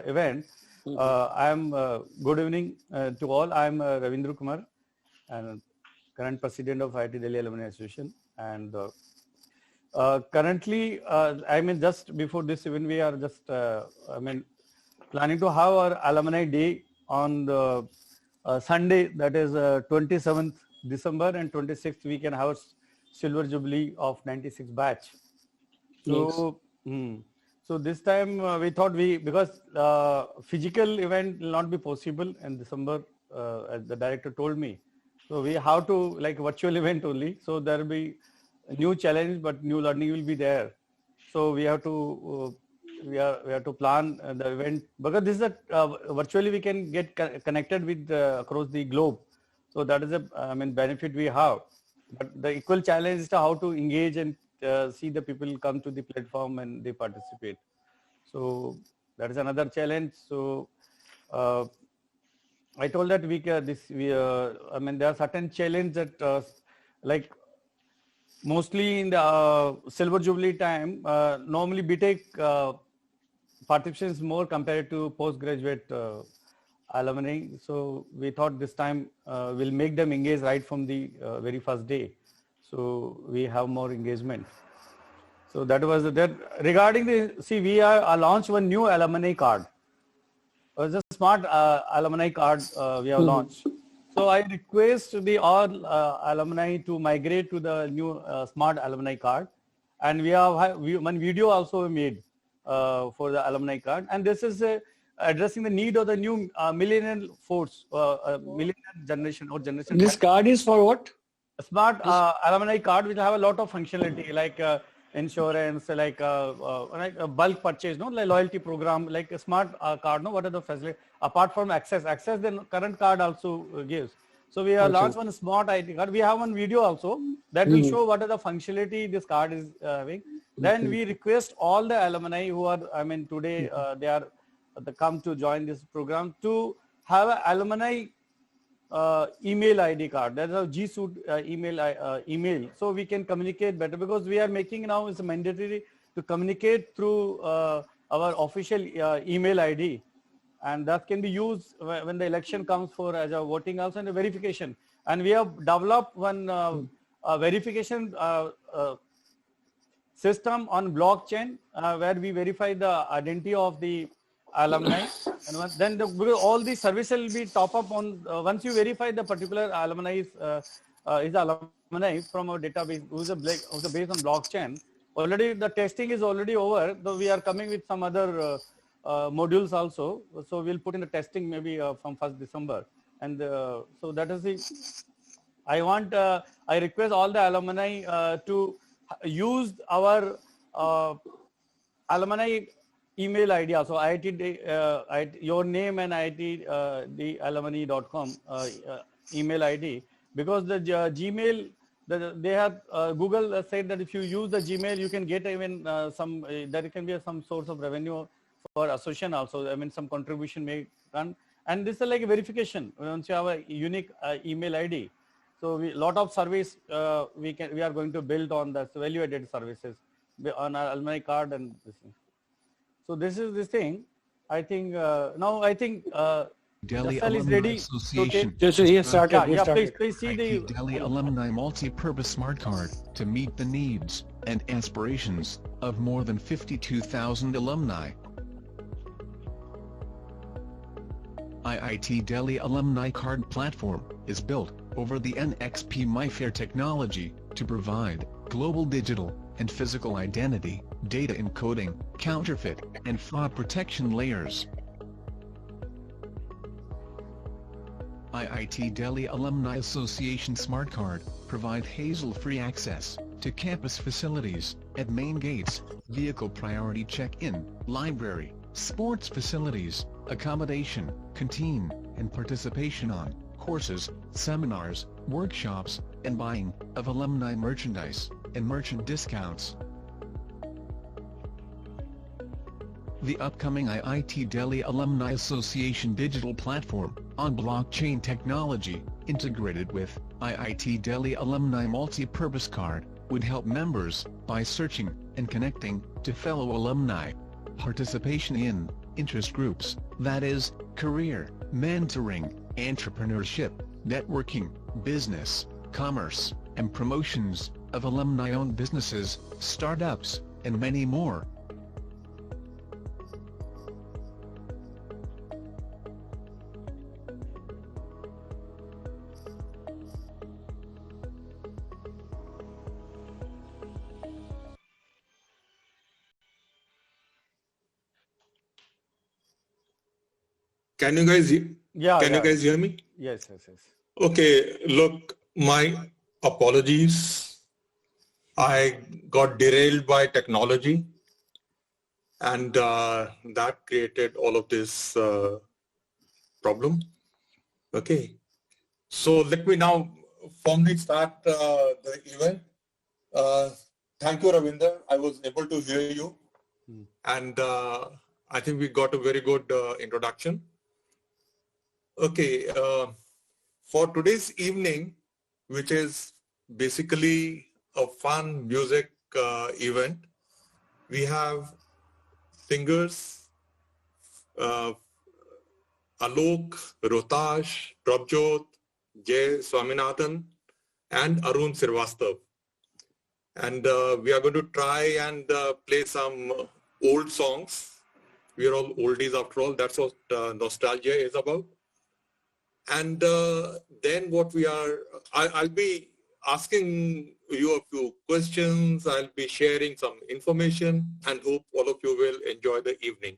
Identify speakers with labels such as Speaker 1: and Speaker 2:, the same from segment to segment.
Speaker 1: event. I am good evening to all. I am Ravindra Kumar, and current president of IIT Delhi Alumni Association. And currently, I mean, just before this event, we are just, planning to have our alumni day on the Sunday, that is 27th December, and 26th we can have silver jubilee of 96 batch. So, so this time we thought because physical event will not be possible in December, as the director told me. So we have to like virtual event only. So there will be a new challenge, but new learning will be there. So we have to we have to plan the event, because this is a virtually we can get connected with across the globe. So that is a benefit we have. But the equal challenge is to how to engage and see the people come to the platform and they participate. So that is another challenge. So I told that there are certain challenges that like mostly in the silver jubilee time, normally BTech participants more compared to postgraduate alumni. So we thought this time we'll make them engage right from the very first day. So we have more engagement. So that was that. Regarding we are launched one new alumni card. It's a smart alumni card we have launched. So I request all alumni to migrate to the new smart alumni card, and we have one video also made for the alumni card, and this is addressing the need of the new millennial force, millennial generation or generation.
Speaker 2: This card is for what?
Speaker 1: A smart alumni card will have a lot of functionality like insurance, like a bulk purchase, no, like loyalty program, like a smart card, no, what are the facilities apart from access, the current card also gives. So we have launched one smart ID card. We have one video also that will show what are the functionality this card is having. Then we request all the alumni who are, today they come to join this program to have an alumni email ID card. That's a G Suite email. So we can communicate better, because we are making now it's mandatory to communicate through our official email ID, and that can be used when the election comes for as a voting also and a verification. And we have developed one verification system on blockchain where we verify the identity of the alumni, and then all the services will be top up on once you verify the particular alumni is alumni from our database who's based on blockchain. Already the testing is already over, though we are coming with some other modules also. So we'll put in the testing maybe from 1st December, and so that is the. I request all the alumni to use our alumni email ID also, your name and IITalumni.com email ID, because the Gmail, they have Google said that if you use the Gmail, you can get even there can be some source of revenue for association also. Some contribution may come, and this is like a verification once you have a unique email ID. So lot of service we are going to build on the value added services on our alumni card and this thing. So this is this thing. I think now
Speaker 3: Delhi
Speaker 1: Jasal is
Speaker 3: Alumni
Speaker 1: ready.
Speaker 3: Association.
Speaker 1: Please see the
Speaker 3: Delhi Alumni Multi-Purpose Smart Card to meet the needs and aspirations of more than 52,000 alumni. IIT Delhi Alumni Card Platform is built over the NXP MyFair technology to provide global digital and physical identity, data encoding, counterfeit, and fraud protection layers. IIT Delhi Alumni Association Smart Card provide hassle-free access to campus facilities at main gates, vehicle priority check-in, library, sports facilities, accommodation, canteen, and participation on courses, seminars, workshops, and buying of alumni merchandise and merchant discounts. The upcoming IIT Delhi Alumni Association digital platform on blockchain technology, integrated with IIT Delhi Alumni Multi-Purpose Card, would help members by searching and connecting to fellow alumni. Participation in interest groups, that is, career, mentoring, entrepreneurship, networking, business, commerce, and promotions of alumni-owned businesses, startups, and many more.
Speaker 2: Can you guys
Speaker 1: Yeah,
Speaker 2: can
Speaker 1: yeah.
Speaker 2: you guys hear me?
Speaker 1: Yes, yes, yes.
Speaker 2: Okay, look, my apologies. I got derailed by technology, and that created all of this problem. Okay, so let me now formally start the event. Thank you, Ravinder. I was able to hear you, and I think we got a very good introduction. Okay, for today's evening, which is basically a fun music event, we have singers Alok, Rohtash, Prabjot, Jay Swaminathan, and Arun Srivastava. And we are going to try and play some old songs. We are all oldies after all. That's what nostalgia is about. And then what we are, I'll be asking you a few questions. I'll be sharing some information and hope all of you will enjoy the evening.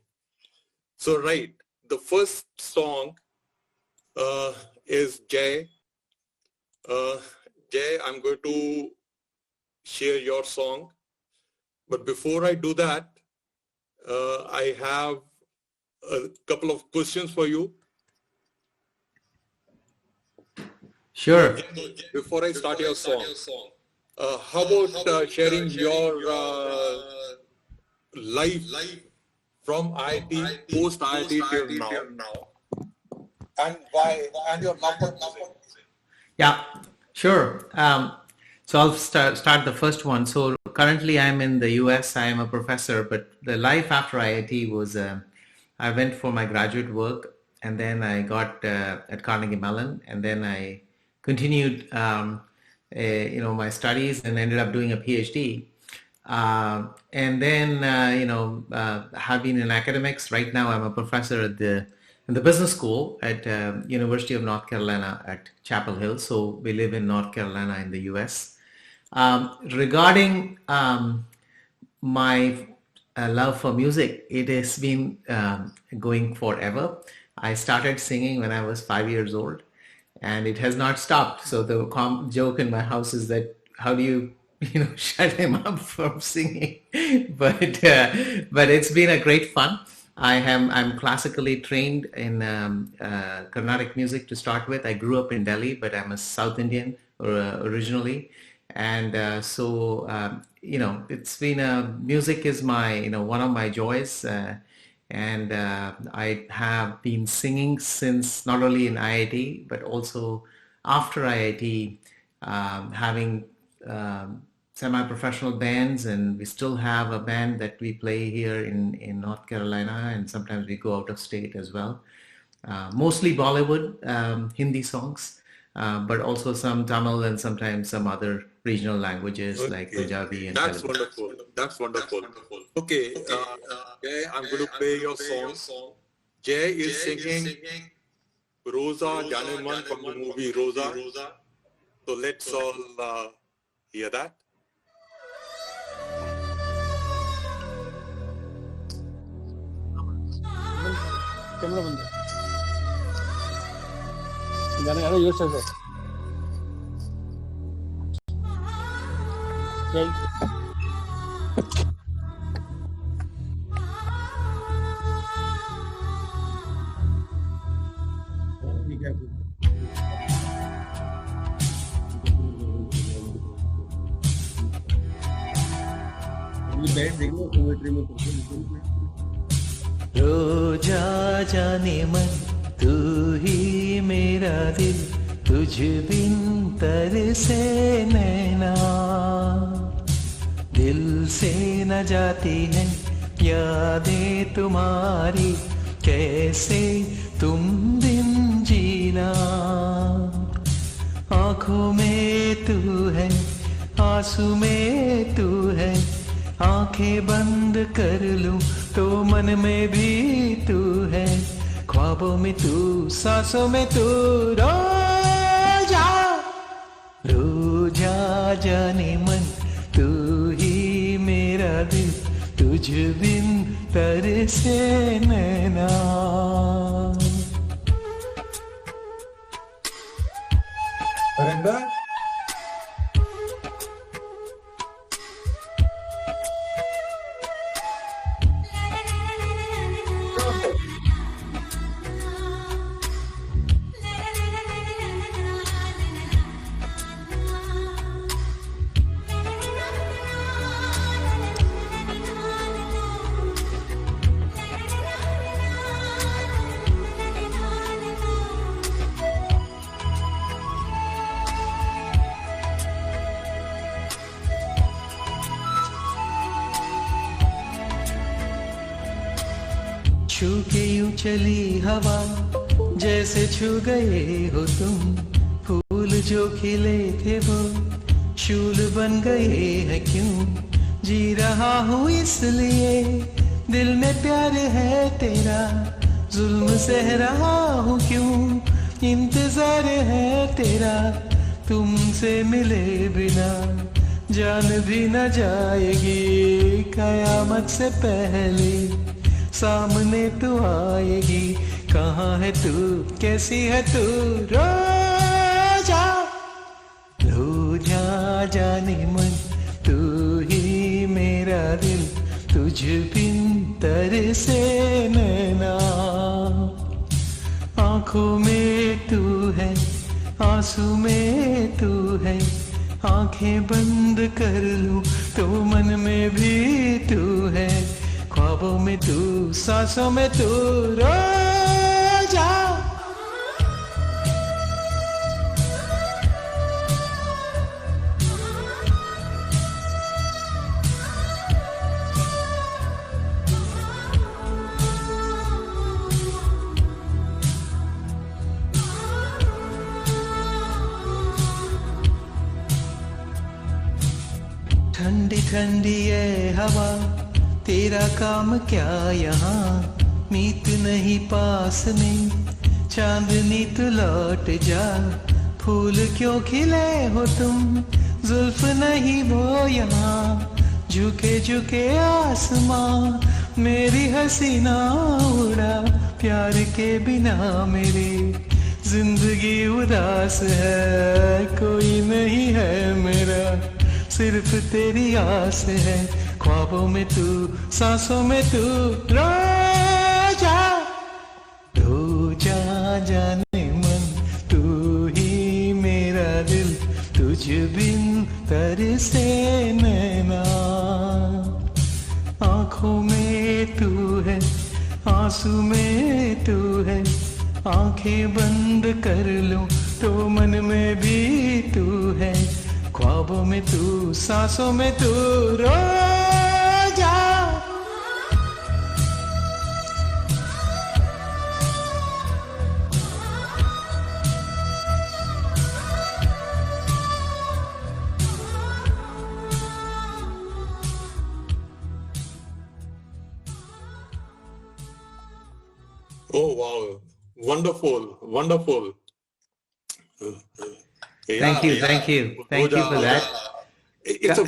Speaker 2: So, right, the first song is Jay. Jay, I'm going to share your song. But before I do that, I have a couple of questions for you.
Speaker 4: Sure.
Speaker 2: Before I start your song, how about sharing your life from IIT, post IIT till now, and why, and your love for music?
Speaker 4: Yeah, sure. So I'll start the first one. So currently I'm in the US. I am a professor, but the life after IIT was I went for my graduate work, and then I got at Carnegie Mellon, and then I continued my studies and ended up doing a PhD. And then have been in academics. Right now I'm a professor at in the business school at University of North Carolina at Chapel Hill. So we live in North Carolina in the US. Regarding my love for music, it has been going forever. I started singing when I was 5 years old, and it has not stopped. So the joke in my house is that how do you shut him up from singing? but it's been a great fun. I'm classically trained in Carnatic music to start with. I grew up in Delhi, but I'm a South Indian originally, and it's been music is my one of my joys. And I have been singing since not only in IIT, but also after IIT, having semi-professional bands, and we still have a band that we play here in North Carolina, and sometimes we go out of state as well. Mostly Bollywood, Hindi songs, but also some Tamil and sometimes some other regional languages like Punjabi and
Speaker 2: That's
Speaker 4: Telugu.
Speaker 2: wonderful. That's wonderful. Okay, Jay, I'm going to play your song. Jay is singing Rosa Janeman from the movie Rosa. So let's all hear that.
Speaker 1: Camera बंद है गाने गाने use कर चल
Speaker 5: रोजा जाने मन तू ही मेरा दिल तुझ बिन तरसे नैना दिल से न जाती है यादें तुम्हारी कैसे तुम दिन जीना, आंखों में तू है आंसू में तू है, आंखें बंद कर लूं तो मन में भी तू है, ख्वाबों में तू सांसों में तू, रो जा जाने मन तू ही मेरा दिल, तुझ बिन तरसे नैना।
Speaker 2: Harinder?
Speaker 5: छू के यूं चली हवा जैसे छू गए हो तुम, फूल जो खिले थे वो शूल बन गए हैं क्यों, जी रहा हूँ इसलिए दिल में प्यार है तेरा, जुल्म सह रहा हूँ क्यों, इंतजार है तेरा, तुमसे मिले बिना जान भी न जाएगी, कयामत से पहले सामने तू आएगी, कहाँ है तू कैसी है तू, रो जा जाने मन तू ही मेरा दिल, तुझ बिन तरसे नैना, आंखों में तू है आंसू में तू है, आंखें बंद कर लूं तो मन में भी तू है, ख्वाबों में तू सांसों में तू, रो जा। ठंडी ठंडी ये हवा तेरा काम क्या यहाँ, मीत नहीं पास में चांदनी तू लौट जा, फूल क्यों खिले हो तुम जुल्फ नहीं वो यहाँ, झुके झुके आसमां मेरी हसीना उड़ा, प्यार के बिना मेरी जिंदगी उदास है, कोई नहीं है मेरा सिर्फ तेरी आस है, ख्वाबों में तू सांसों में तू, रो जा जाने मन तू ही मेरा दिल, तुझ बिन तरसे नैना, आंखों में तू है आंसू में तू है, आंखें बंद कर लूं तो मन में भी तू है, ख्वाबों में तू सांसों में तू, रो जा।
Speaker 2: Oh, wow. Wonderful. Wonderful.
Speaker 4: Thank you for that.
Speaker 2: It's a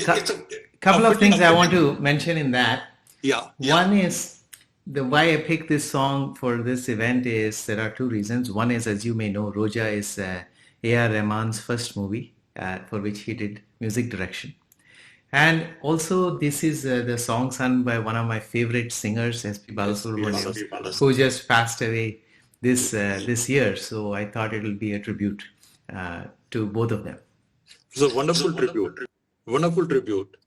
Speaker 4: Couple of things I want to mention in that.
Speaker 2: Yeah.
Speaker 4: One is the why I picked this song for this event is there are two reasons. One is, as you may know, Roja is A.R. Rahman's first movie for which he did music direction. And also this is the song sung by one of my favorite singers, S.P. Balasubramanian, who just passed away this year. So I thought it will be a tribute to both of them.
Speaker 2: It's a wonderful tribute. Wonderful tribute.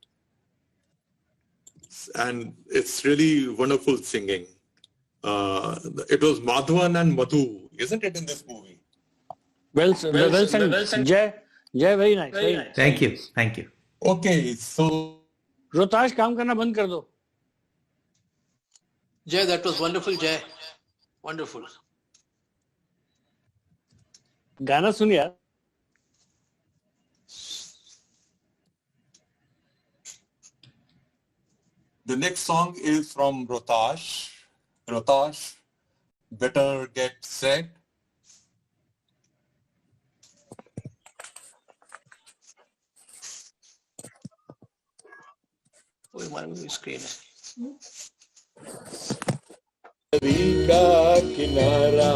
Speaker 2: And it's really wonderful singing. It was Madhavan and Madhu, isn't it, in this movie?
Speaker 6: Well sung. Jay, very nice. Very nice.
Speaker 4: Thank you.
Speaker 2: Okay, so
Speaker 6: Rohtash काम करना बंद कर दो. Jay, that was wonderful, Jay. Wonderful.
Speaker 1: गाना सुन यार.
Speaker 2: The next song is from Rotash. Rotash, Better Get Set.
Speaker 6: Oh, my screen.
Speaker 7: नदी का किनारा,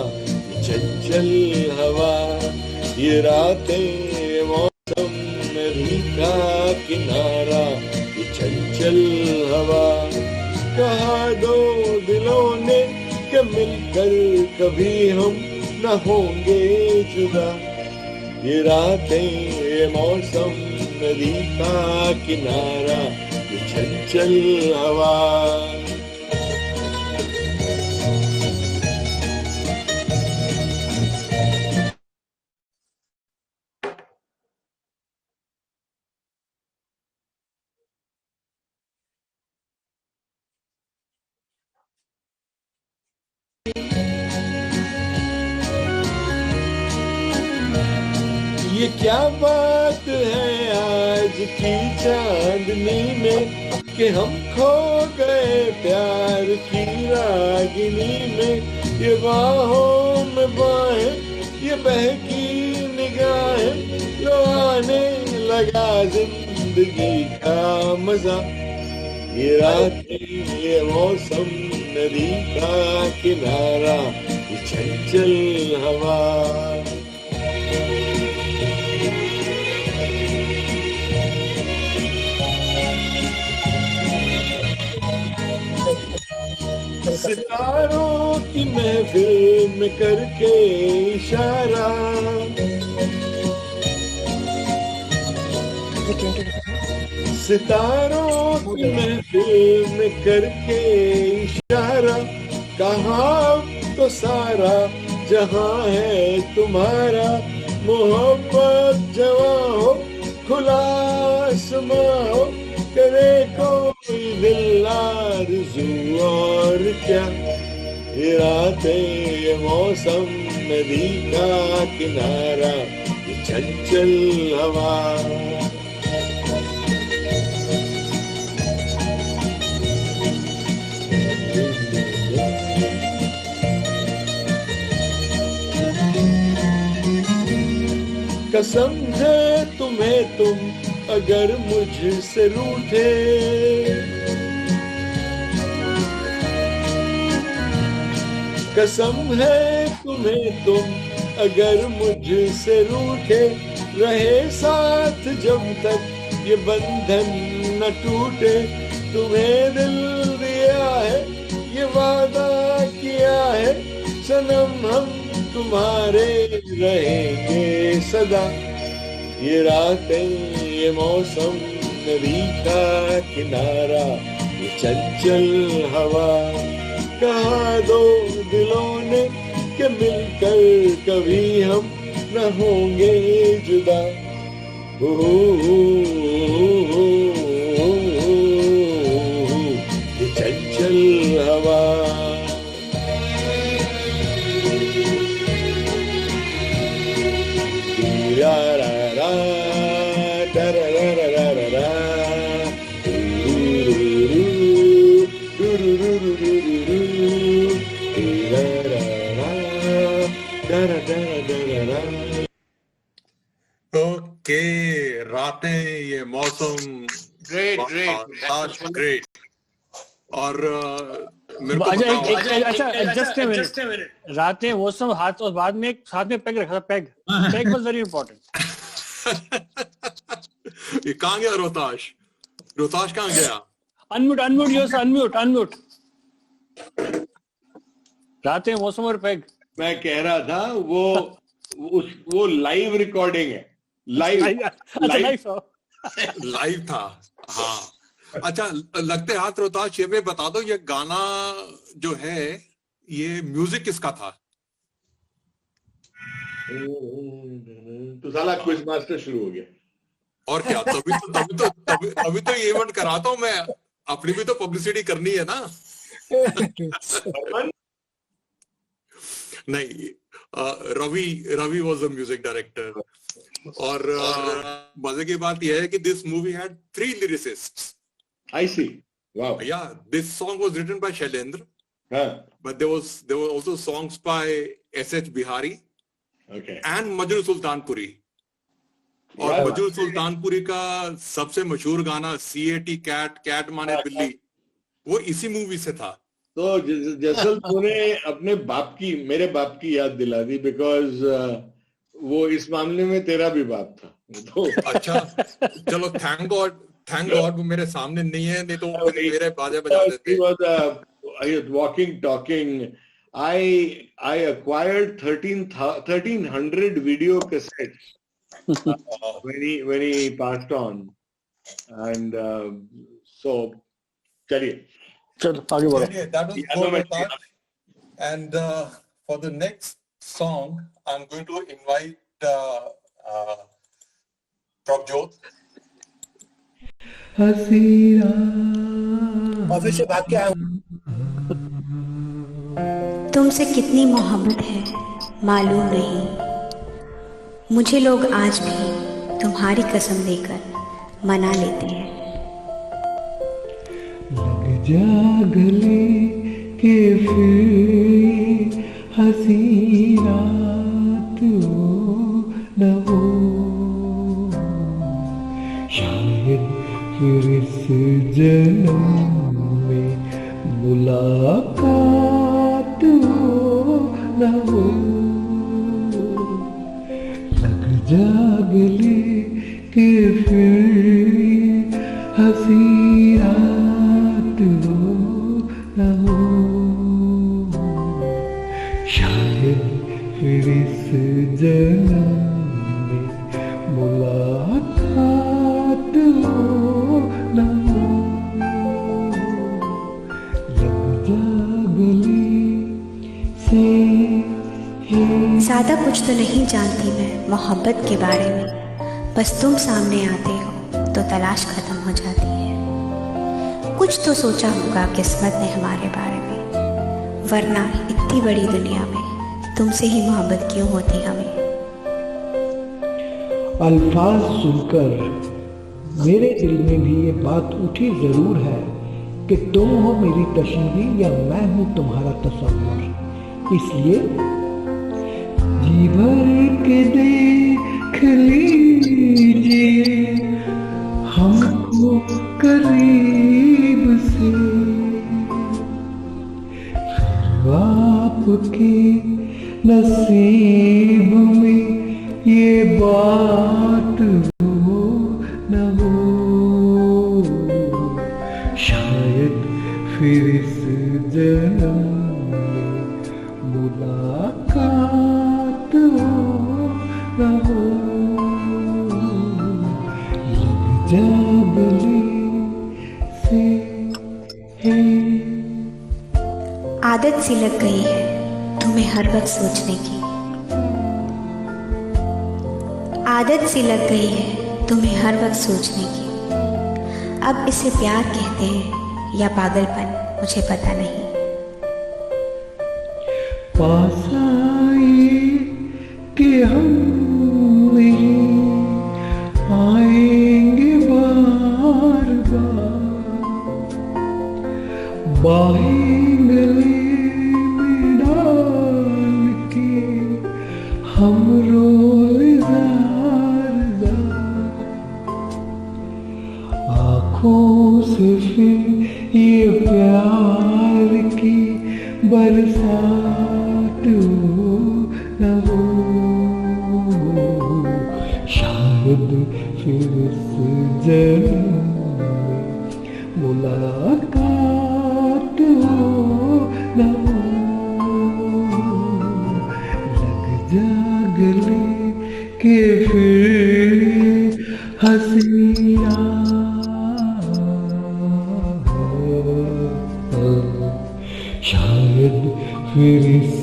Speaker 7: चंचल हवा, ये रातें मौसम, नदी का किनारा, ये चंचल हवा, कहा दो दिलों ने कि मिलकर कभी हम न होंगे जुदा, ये रातें ये मौसम, नदी का किनारा, ये चंचल हवा. ये क्या बात है आज की चांदनी में कि हम खो गए प्यार की रागिनी में. ये बाहों में बाहें, ये बहकी निगाहें, लो आने लगा जिंदगी का मजा. ये रातें ये मौसम, नदी का किनारा, ये चंचल हवा. सितारों की महफिल में करके इशारा, सितारों की महफिल में करके इशारा, कहाँ तो सारा जहां है तुम्हारा. मोहब्बत जवां हो, खुला आसमां हो, करे कोई दिल आरज़ू और क्या. ये रातें ये मौसम, नदी का किनारा, ये चंचल हवा. कसम है तुम्हें तुम अगर मुझसे रूठे, कसम है तुम्हें तुम अगर मुझसे रूठे, रहे साथ जब तक ये बंधन न टूटे. तुम्हें दिल दिया है, ये वादा किया है, सनम हम तुम्हारे रहेंगे सदा. ये रातें ये मौसम, नदी का किनारा, ये चंचल हवा, कहा दो दिलों ने कि मिलकर कभी हम न होंगे जुदा. ये चंचल हवा.
Speaker 2: Okay, रातें ये मौसम.
Speaker 6: Great.
Speaker 2: ग्रेट. और मेरे को
Speaker 1: अच्छा
Speaker 2: बताओ.
Speaker 1: अच्छा जस्ट ए मिनट. रातें मौसम हाथ और बाद में साथ में पेग रखा था. Peg was very important.
Speaker 2: ये कहाँ गया रोताश? रोताश कहाँ गया?
Speaker 1: Unmute your unmute. रातें मौसम और पेग.
Speaker 7: मैं कह रहा था वो लाइव रिकॉर्डिंग है. लाइव
Speaker 2: था. हाँ. अच्छा, लगते हाथ रोताश, ये भी बता दो, ये गाना जो है ये म्यूजिक किसका था?
Speaker 7: तो साला क्विज मास्टर शुरू हो गया.
Speaker 2: और क्या, तभी तो ये इवेंट कराता हूं मैं. अपनी भी तो पब्लिसिटी करनी है ना.
Speaker 7: बर्मन?
Speaker 2: नहीं, Ravi was the music director. और मजे की बात यह है कि this movie had 3 lyricists.
Speaker 7: I see. Wow.
Speaker 2: Yeah, this song was written by Shailendra,
Speaker 7: Huh.
Speaker 2: but there were also songs by S.H. Bihari
Speaker 7: Okay.
Speaker 2: and Majnu Sultanpuri. और
Speaker 7: Yeah.
Speaker 2: Majnu Sultanpuri का सबसे मशहूर गाना CAT कैट माने बिल्ली, वो इसी मूवी से था.
Speaker 7: तो जैसल तूने अपने मेरे बाप की याद दिला दी, बिकॉज वो इस मामले में तेरा भी बाप था. तो
Speaker 2: अच्छा, चलो थैंक गॉड वो मेरे सामने नहीं है, नहीं तो वो मेरे बाजे बजा
Speaker 7: he
Speaker 2: देते.
Speaker 7: was walking, talking. I acquired 1300 video cassettes when he passed on, and so चलिए.
Speaker 6: चलो आगे बढ़ो.
Speaker 2: Yeah, that was
Speaker 7: Yeah,
Speaker 2: for
Speaker 7: no,
Speaker 2: Rohtak. And for the next song, I'm going to invite Prabjot.
Speaker 6: Office से भाग के आया हूँ.
Speaker 8: तुमसे कितनी मोहब्बत है मालूम नहीं, मुझे लोग आज भी तुम्हारी कसम देकर मना लेते हैं.
Speaker 5: लग जा गले के फिर हंसी रात न हो, शायद फिर इस जन्म में मुलाकात न हो. लग जा गले के फिर हंसी रात हो न हो, शायद फिर इस जन्म में मुलाकात हो न हो. लग जा गले से
Speaker 8: ज़्यादा कुछ तो नहीं जानती मैं मोहब्बत के बारे में, बस तुम सामने आते हो तो तलाश खत्म हो जाती है. कुछ तो सोचा होगा किस्मत ने हमारे बारे में, वरना इतनी बड़ी दुनिया में तुमसे ही मोहब्बत क्यों होती हमें.
Speaker 5: अल्फाज सुनकर मेरे दिल में भी ये बात उठी जरूर है कि तुम हो मेरी तस्वीर या मैं हूं तुम्हारा तस्वीर. इसलिए जी भर के देख लीजिए हमको करीब से, आपके नसीब में ये बात हो न हो, शायद फिर इस जन्म में मुलाकात हो न हो. लग जा गले से है.
Speaker 8: आदत सी लग गई है तुम्हें हर वक्त सोचने की, आदत सी लग गई है तुम्हें हर वक्त सोचने की. अब इसे प्यार कहते हैं या पागलपन मुझे पता नहीं.
Speaker 5: पास आए कि हम नहीं आएंगे बार बार, बाहें गले में डाल के हम रोए ज़ार ज़ार. आँखों से फिर ये प्यार की बरसात हो न हो, शायद फिर इस जन्म में मुलाकात हो न हो. लग जा गले के फिर हंसियाँ, शायद फिर इस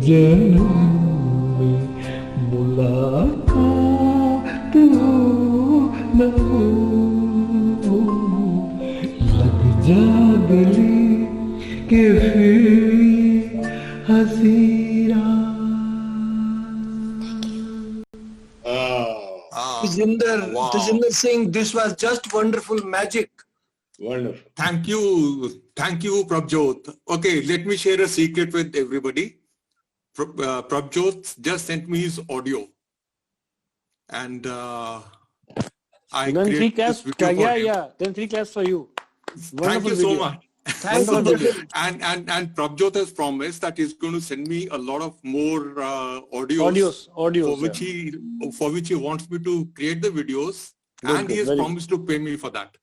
Speaker 5: जन्म में मुलाकात हो न हो. लग जा गले कि फिर ये हंसी रात।
Speaker 9: Tajinder Singh, this was just wonderful magic.
Speaker 7: Wonderful.
Speaker 2: Thank you, Prabjot. Okay, let me share a secret with everybody. Prabjot just sent me his audio, and I
Speaker 6: Then 3
Speaker 2: created
Speaker 6: claps.
Speaker 2: this video for him.
Speaker 6: Yeah. Then 3 claps for you.
Speaker 2: Thank you so much.
Speaker 9: Thank you.
Speaker 2: And Prabjot has promised that he's going to send me a lot of more audios for which he wants me to create the videos, and he has promised to pay me for that.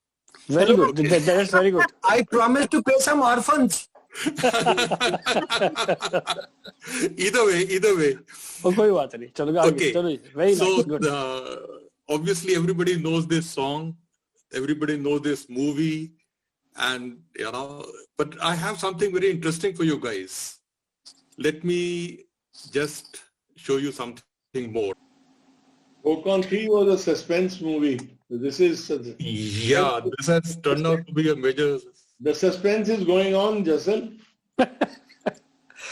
Speaker 6: Very good. That's very good.
Speaker 9: I promise to pay some orphans.
Speaker 2: Either way.
Speaker 6: कोई बात नहीं, चलो आगे,
Speaker 2: Okay.
Speaker 6: चलो, very
Speaker 2: So
Speaker 6: nice, good.
Speaker 2: obviously everybody knows this song, everybody knows this movie, and but I have something very interesting for you guys. Let me just show you something more.
Speaker 7: Kokon 3 was a suspense movie. This is
Speaker 2: This has turned out to be a major.
Speaker 7: the suspense is going on, Jasal.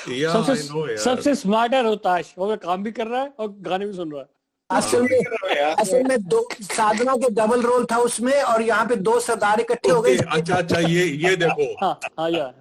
Speaker 2: Yeah, I know, यार.
Speaker 6: सबसे smart है रोहताश, वो काम भी कर रहा है और गाने भी सुन रहा है.
Speaker 9: असल में 2 साधना के डबल रोल था उसमें, और यहाँ पे 2 सरदार इकट्ठे हो गए.
Speaker 2: अच्छा ये देखो.
Speaker 6: हाँ यार.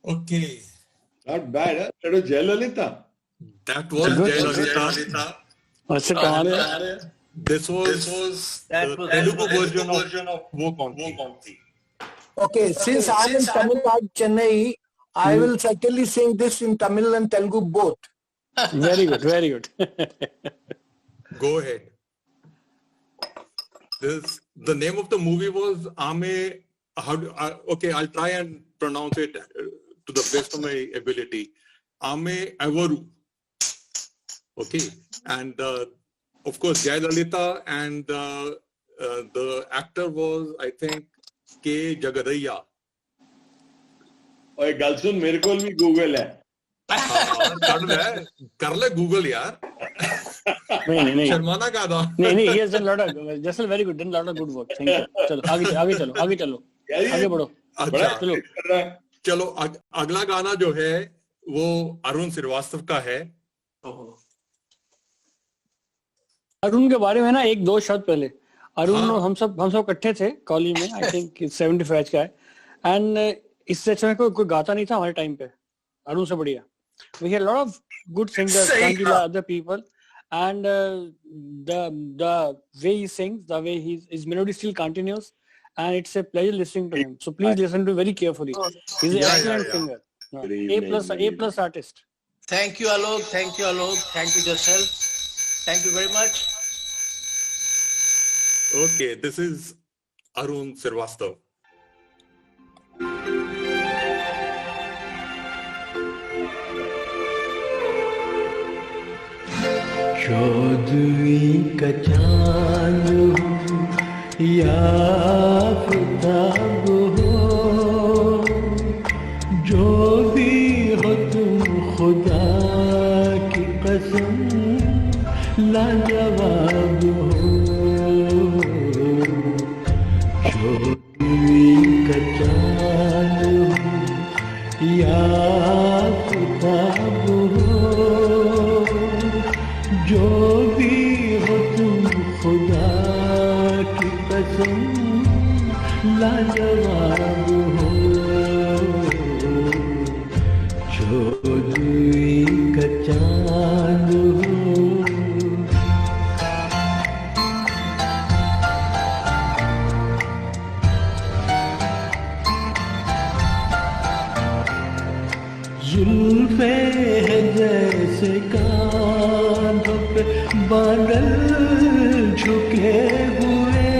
Speaker 2: Okay.
Speaker 7: Not bad, huh? That was Jayalalitha.
Speaker 2: That was Jayalalitha.
Speaker 6: अच्छा कहानी है.
Speaker 2: This was the Telugu version of Wo Kaun Thi.
Speaker 9: Okay, since I am in Tamil Nadu, Chennai, I will certainly sing this in Tamil and Telugu both.
Speaker 6: Very good.
Speaker 2: Go ahead. The name of the movie was Ame. Okay, I'll try and pronounce it to the best of my ability. Ame Avaru. Okay, and of course Jayalalitha, and the actor was, I think, K. Jagadaiya.
Speaker 7: और गल सुन, मेरे को भी Google है.
Speaker 2: कर ले Google यार.
Speaker 6: नहीं
Speaker 2: शर्माना का था.
Speaker 6: नहीं he has done lot of just very good, done lot of good work. Thank you. चलो आगे चलो आगे बढ़ो.
Speaker 2: अच्छा चलो अगला गाना जो है वो अरुण श्रीवास्तव का है.
Speaker 6: अरुण के बारे में ना 1-2 शब्द पहले. अरुण हम सब इकट्ठे थे कॉलेज में. आई थिंक 75 का है, एंड इससे अच्छा कोई गाता नहीं था हमारे टाइम पे अरुण से बढ़िया. We had a lot of good singers, Sangila, other people, and the way he sings, the way his melody still continues, and it's a pleasure listening to him. So please listen to him very carefully. He's an excellent singer. A+ artist.
Speaker 10: Thank you, Alok. Thank you, Jasal. Thank you very much.
Speaker 2: Okay, this is Arun Srivastav.
Speaker 5: चौदहवीं का चांद हो या आफताब हो, लाजवाब हो, छोटी का चांद हो या किताब हो, जो भी हो तुम खुदा की कसम लाजवाब हो, चौधरी का चांद हो। जुल्फे है जैसे कांधों पे बादल झुके हुए,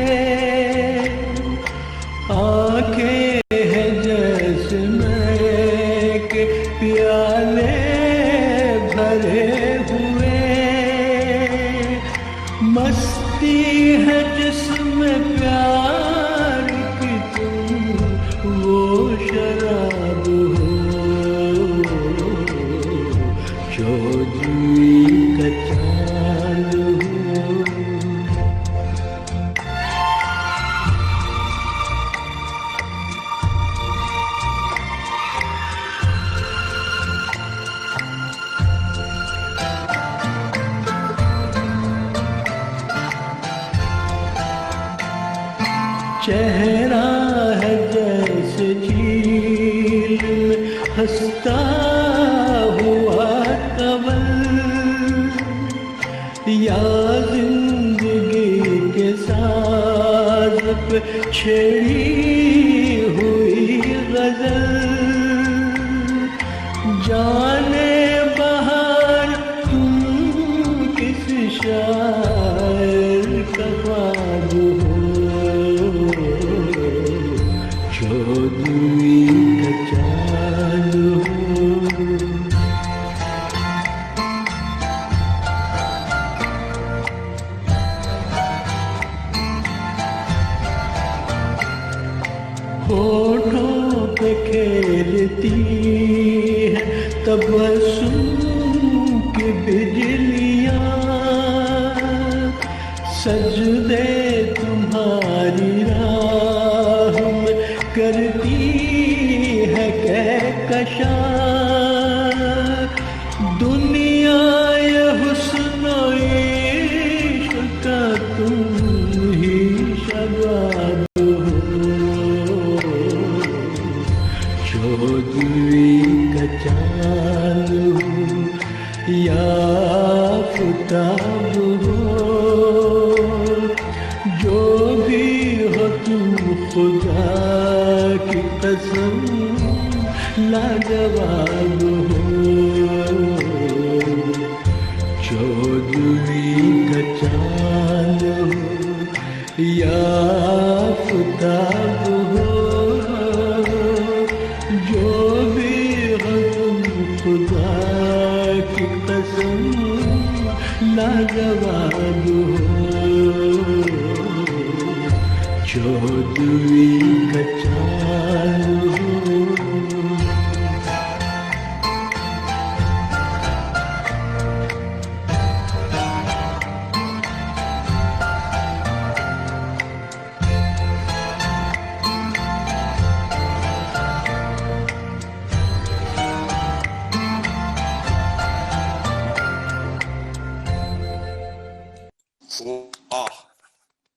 Speaker 5: आंखें है जैसे मैं के प्याले भरे हुए, मस्ती है जिसमें प्यार की तुम वो शराब हो, चौधरी का चांद हो। चेहरा है जैसे झील में हंसता हुआ कमल, या जिंदगी के साज पे छेड़ी हुई गजल, जाने बहार तुम किस शायर का ख्वाब हो, चौधरी का चांद हो। होठों पे खेलती है तबस्सुम की बिजलियाँ, सजदे तुम्हारी राह में करती है कहकशां, दुनिया ये हुस्न इश्क का तुम ही शबाब हो, चौधरी का चांद हो या किताब हो, जो भी हो तुम खुदा की कसम लाजवाब हो, चौधरी का चांद हो या किताब हो, जो भी हो तुम खुदा की कसम लाजवाब हो, चौधरी का चांद हो।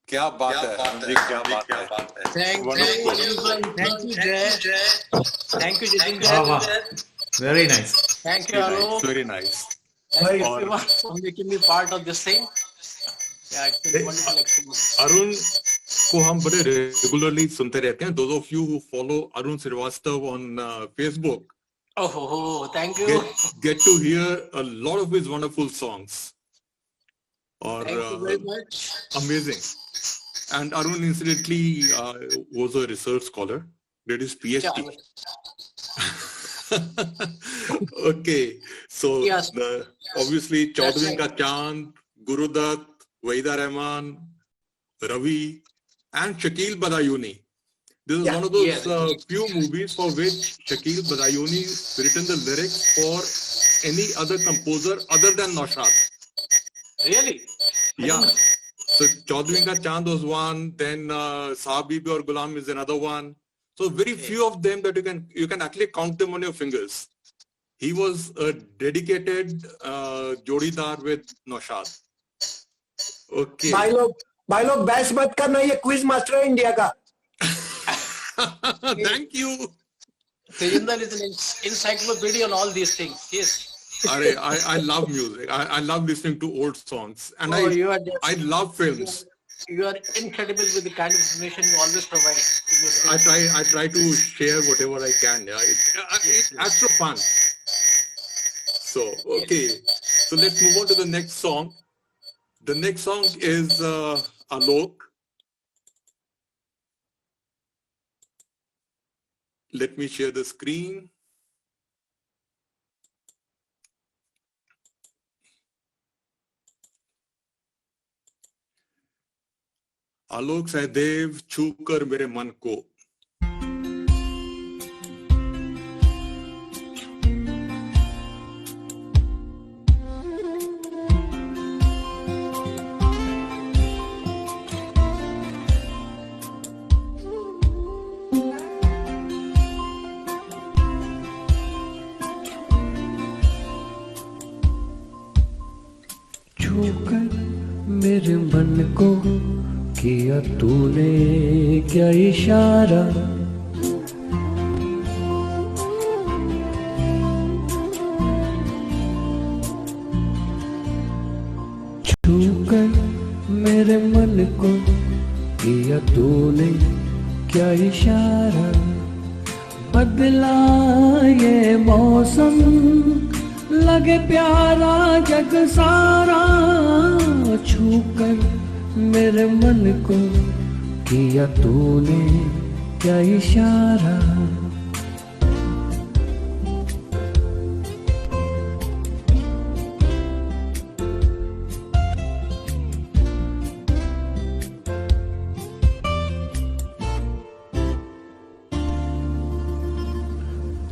Speaker 2: क्या बात है जी, क्या बात है।
Speaker 10: Thank you, Jay. Thank you, Jitin
Speaker 4: Wow,
Speaker 10: Jay.
Speaker 4: very nice.
Speaker 10: Thank you, Alok.
Speaker 2: Very nice.
Speaker 10: Thank you everyone for making me part of this thing. Yeah, it's a wonderful experience.
Speaker 2: Arun को हम बड़े रेगुलरली सुनते रहते हैं. Those of you who follow Arun Srivastava on Facebook,
Speaker 10: thank you.
Speaker 2: Get to hear a lot of his wonderful songs. Or
Speaker 10: Thank you very much.
Speaker 2: Amazing. And Arun incidentally was a research scholar, did his PhD. Okay, so
Speaker 10: Yes.
Speaker 2: Obviously Chaudhary
Speaker 10: right.
Speaker 2: Ka Chand, Gurudutt, Waheeda Rehman, Ravi, and Shakil Badayuni. This is one of those few movies for which Shakil Badayuni written the lyrics for any other composer other than Naushad.
Speaker 10: Really?
Speaker 2: Yeah. So Chaudhary Ka Chand was one, then Saab Bibi or Gulam is another one. So very few of them that you can actually count them on your fingers. He was a dedicated jodidar with Naushad. Okay.
Speaker 9: भाई लोग बहस मत करना, ये quiz master है India का.
Speaker 2: Thank you.
Speaker 10: Tejinder is an encyclopedia on all these things. Yes.
Speaker 2: I love music. I love listening to old songs, and I love films.
Speaker 10: You are incredible with the kind of information you always provide.
Speaker 2: I try to share whatever I can. Yeah, it adds to fun. So okay, so let's move on to the next song. The next song is Alok. Let me share the screen. आलोक सहदेव छू कर मेरे मन को.
Speaker 5: छू कर मेरे मन को किया तूने क्या इशारा, छू कर मेरे मन को किया तूने क्या इशारा, बदला ये मौसम लगे प्यारा जग सारा, छू कर मेरे मन को किया तूने क्या इशारा.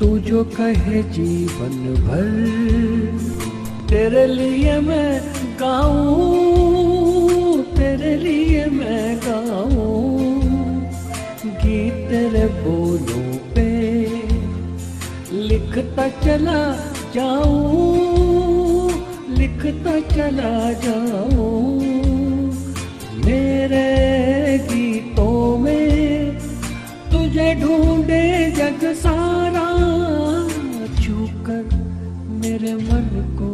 Speaker 5: तू जो कहे जीवन भर तेरे लिए मैं गाऊं, तेरे लिए मैं गाऊं, गीत तेरे बोलों पे लिखता चला जाऊं, लिखता चला जाऊं, मेरे गीतों में तुझे ढूंढे जग सारा, छू कर मेरे मन को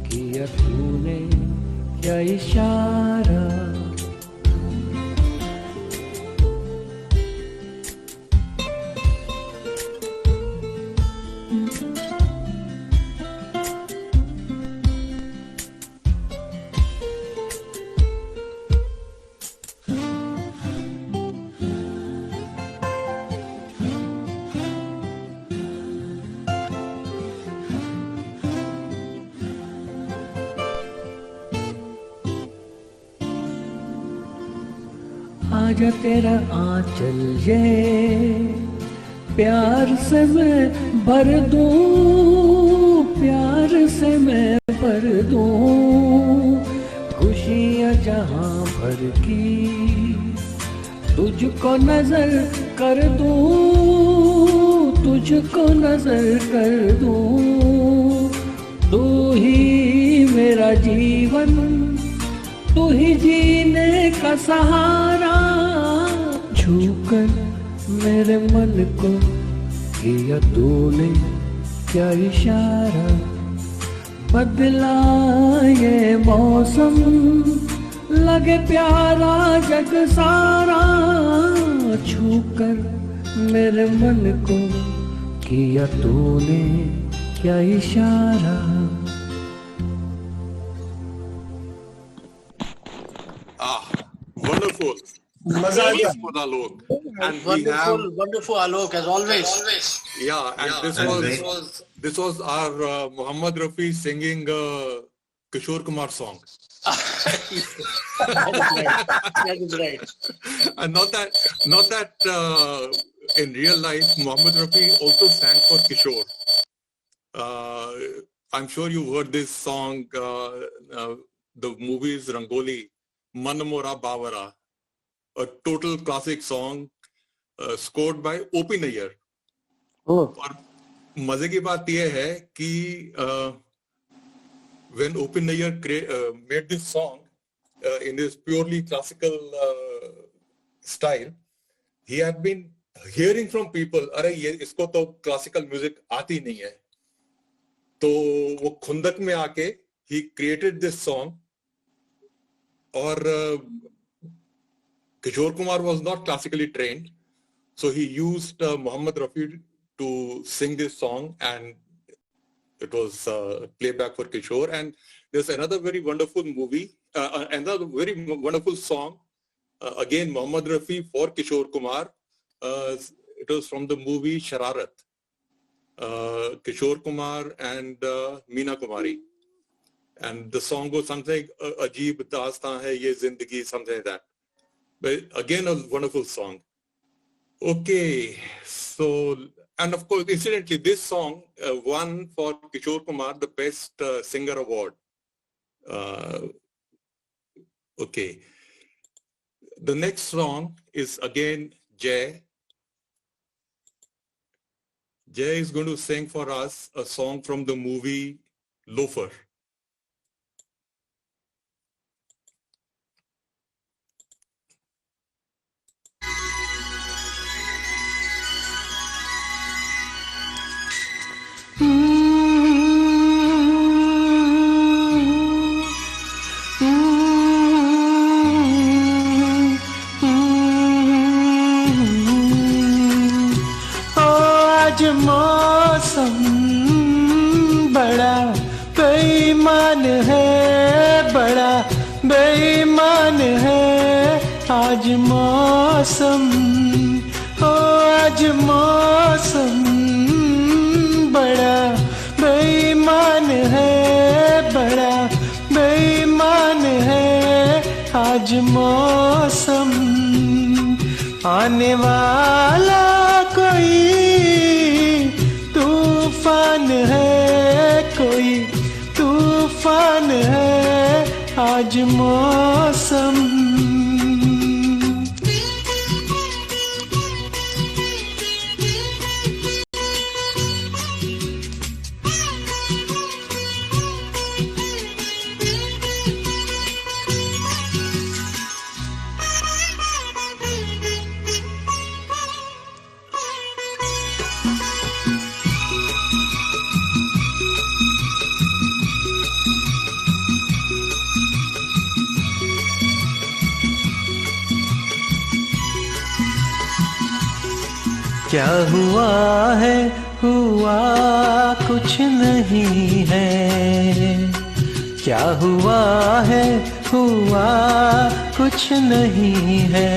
Speaker 5: किया तूने क्या इशारा. आजा तेरा आंचल ये प्यार से मैं भर दूं, प्यार से मैं भर दूं, खुशियाँ जहाँ भर की तुझको नजर कर दूं, तुझको नजर कर दूं, तू ही मेरा जीवन, तू ही जीने का सहारा, छू कर मेरे मन को किया तूने क्या इशारा, बदला ये मौसम लगे प्यारा जग सारा, छू कर मेरे मन को किया तूने क्या इशारा.
Speaker 2: Wonderful. Wonderful, Alok. And
Speaker 10: wonderful Alok as always.
Speaker 2: Yeah, and this was our Muhammad Rafi singing Kishore Kumar song.
Speaker 10: That is right.
Speaker 2: And not that in real life Muhammad Rafi also sang for Kishore. I'm sure you heard this song The movie is Rangoli, Manamora Bavara, a total classic song scored by O.P. Nayyar. और मजे की बात यह है कि when O.P. Nayyar made this song in this purely classical style, he had been hearing from people, अरे ये इसको तो classical music आती नहीं है, तो वो खुंदक में आके he created this song. और Kishore Kumar was not classically trained, so he used Mohammed Rafi to sing this song, and it was playback for Kishore. And there's another very wonderful movie, another very wonderful song, again Mohammed Rafi for Kishore Kumar. It was from the movie Shararat. Kishore Kumar and Meena Kumari. And the song goes something like Ajeeb Daastaan Hai Ye Zindagi, something like that. But again, a wonderful song. Okay, so, and of course, incidentally, this song won for Kishore Kumar the Best Singer Award. Okay. The next song is again Jay. Jay is going to sing for us a song from the movie Loafer.
Speaker 5: आज मौसम बड़ा बेईमान है, बड़ा बेईमान है आज मौसम। ओ आज मौसम बड़ा बेईमान है, बड़ा बेईमान है आज मौसम। आने वाला कोई तूफान है, कोई तूफान है आज मौसम। क्या हुआ है, हुआ कुछ नहीं है। क्या हुआ है, हुआ कुछ नहीं है।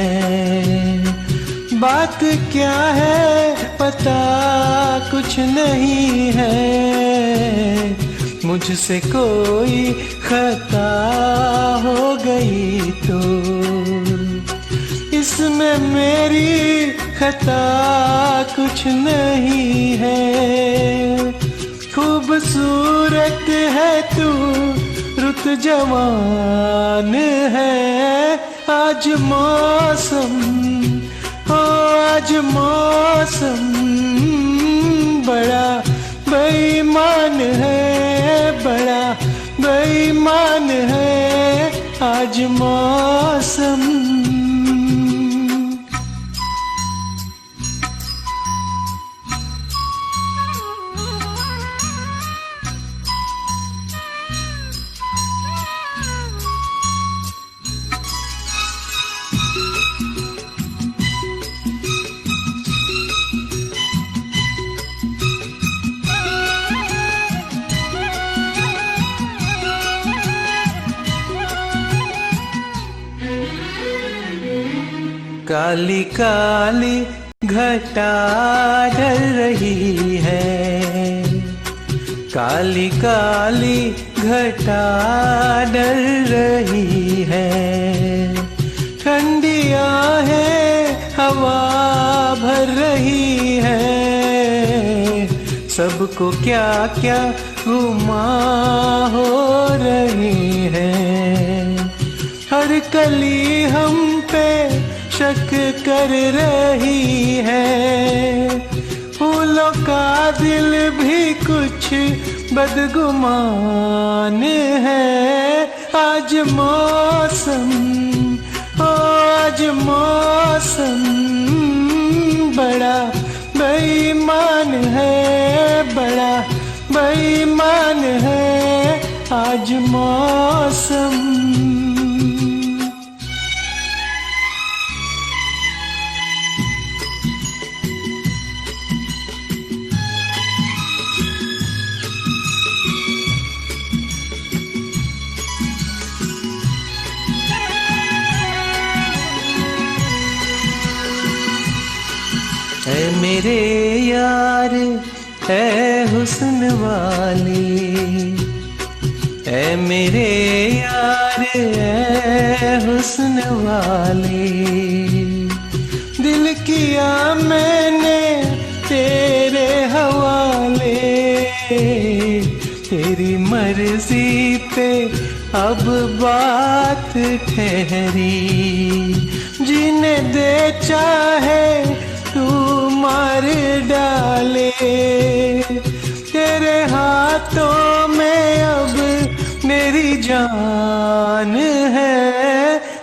Speaker 5: बात क्या है पता कुछ नहीं है। मुझसे कोई खता हो गई तो इसमें मेरी खता कुछ नहीं है। खूबसूरत है तू, रुत जवान है आज मौसम। हो आज मौसम बड़ा बेईमान है, बड़ा बेईमान है आज मौसम। काली काली घटा ढल रही है, काली काली घटा ढल रही है। ठंडियां है हवा भर रही है, सबको क्या क्या गुमा हो रही है। हर कली हम पे शक कर रही है, फूलों का दिल भी कुछ बदगुमान है। आज मौसम, आज मौसम बड़ा बेईमान है, बड़ा बेईमान है आज मौसम। ऐ मेरे यार ऐ हुस्न वाली, ऐ मेरे यार ऐ हुस्न वाली, दिल किया मैंने तेरे हवाले, तेरी मर्जी पे अब बात ठहरी, जीने दे चाहे तू मार डाले, तेरे हाथों में अब मेरी जान है।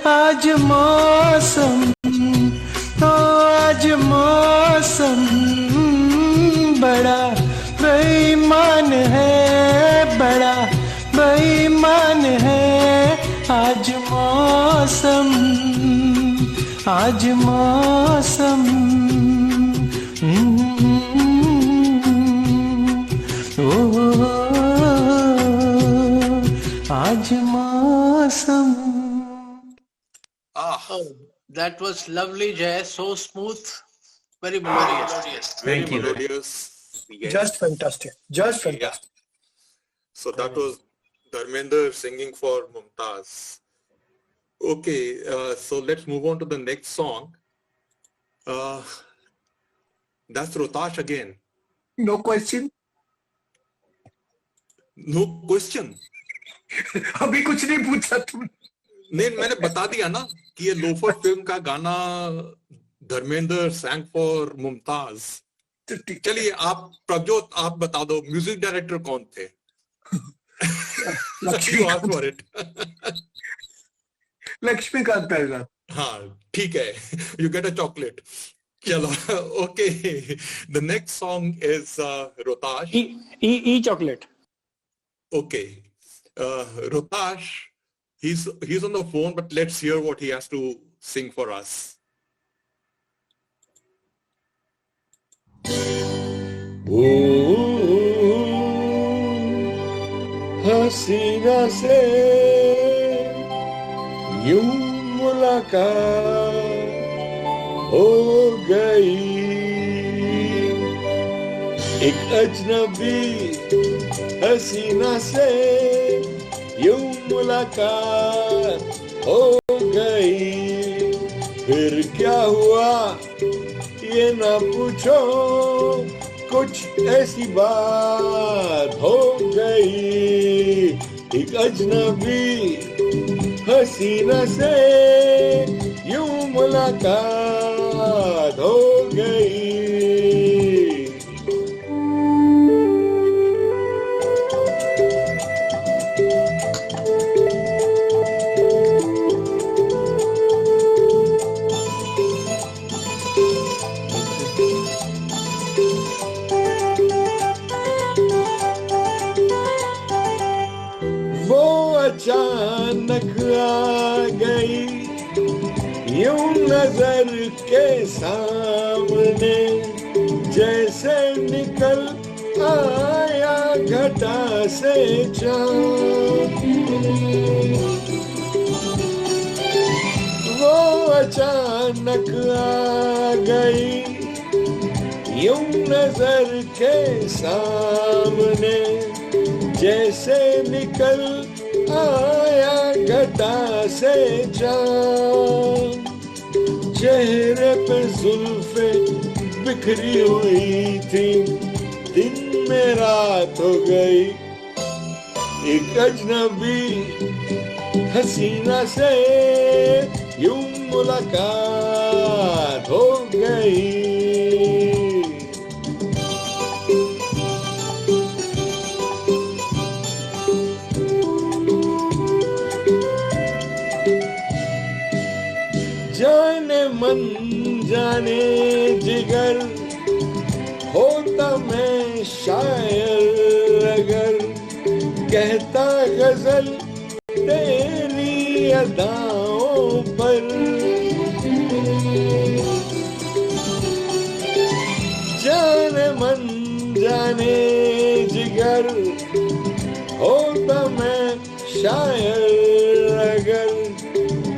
Speaker 5: आज मौसम, तो आज मौसम बड़ा बेईमान है, बड़ा बेईमान है आज मौसम, आज मौसम। आज मौसम।
Speaker 10: Oh, that was lovely, Jay. So smooth, very melodious.
Speaker 2: Very
Speaker 4: Thank you.
Speaker 2: melodious. Yes.
Speaker 9: Just fantastic. Just fantastic.
Speaker 2: So that was Dharmender singing for Mumtaz. Okay, so let's move on to the next song. That's Rohtash again.
Speaker 9: No question.
Speaker 2: No question.
Speaker 9: अभी कुछ नहीं पूछा तुम।
Speaker 2: नहीं, मैंने बता दिया ना कि ये लोफर फिल्म का गाना धर्मेंद्र sang for मुमताज। चलिए आप प्रभजोत आप बता दो म्यूजिक डायरेक्टर कौन थे? You ask for it.
Speaker 9: Laxmikant Behera.
Speaker 2: हाँ ठीक है, you get a chocolate. चलो, okay. The next song is Rohtash.
Speaker 6: E chocolate.
Speaker 2: Okay, Rohtash, he's on the phone, but let's hear what he has to sing for us.
Speaker 7: हसीना से यूं मुलाकात हो गई, एक अजनबी हसीना से यूं मुलाकात हो गई, फिर क्या हुआ ये ना पूछो, कुछ ऐसी बात हो गई, एक अजनबी हसीना से यूं मुलाकात हो गई। अचानक आ गई यूं नजर के सामने, जैसे निकल आया घटा से चाँद, वो अचानक आ गई यूं नजर के सामने, जैसे निकल आया घटा से चाँद, चेहरे पे जुल्फे बिखरी हुई थी, दिन में रात हो गई, एक अजनबी हसीना से यूं मुलाकात हो गई। जाने मन जाने जिगर होता मैं शायर अगर कहता गजल तेरी अदाओं पर। जाने मन जाने जिगर होता मैं शायर अगर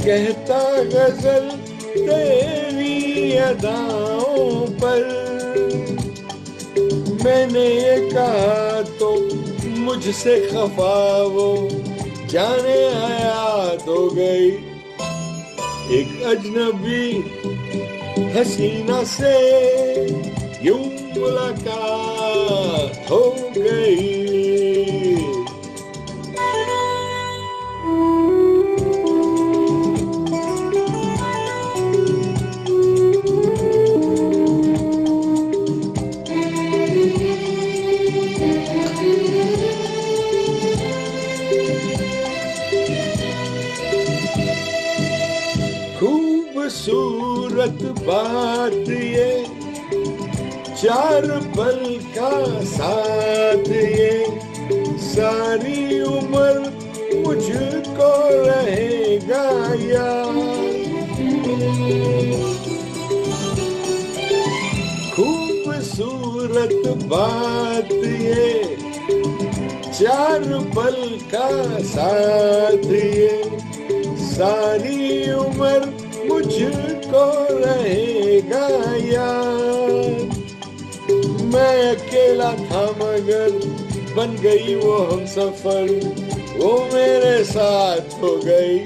Speaker 7: कहता गजल तेरी अदाओं पर। मैंने ये कहा तो मुझसे खफा वो जाने हयात हो गई। एक अजनबी हसीना से यूं मुलाकात हो गई। खूबसूरत बात ये चार पल का साथ ये सारी उम्र मुझको रहेगा याद। खूबसूरत बात ये चार पल का साथ ये सारी उम्र मुझको रहेगा याद। मैं अकेला था मगर बन गई वो हमसफर वो मेरे साथ हो गई।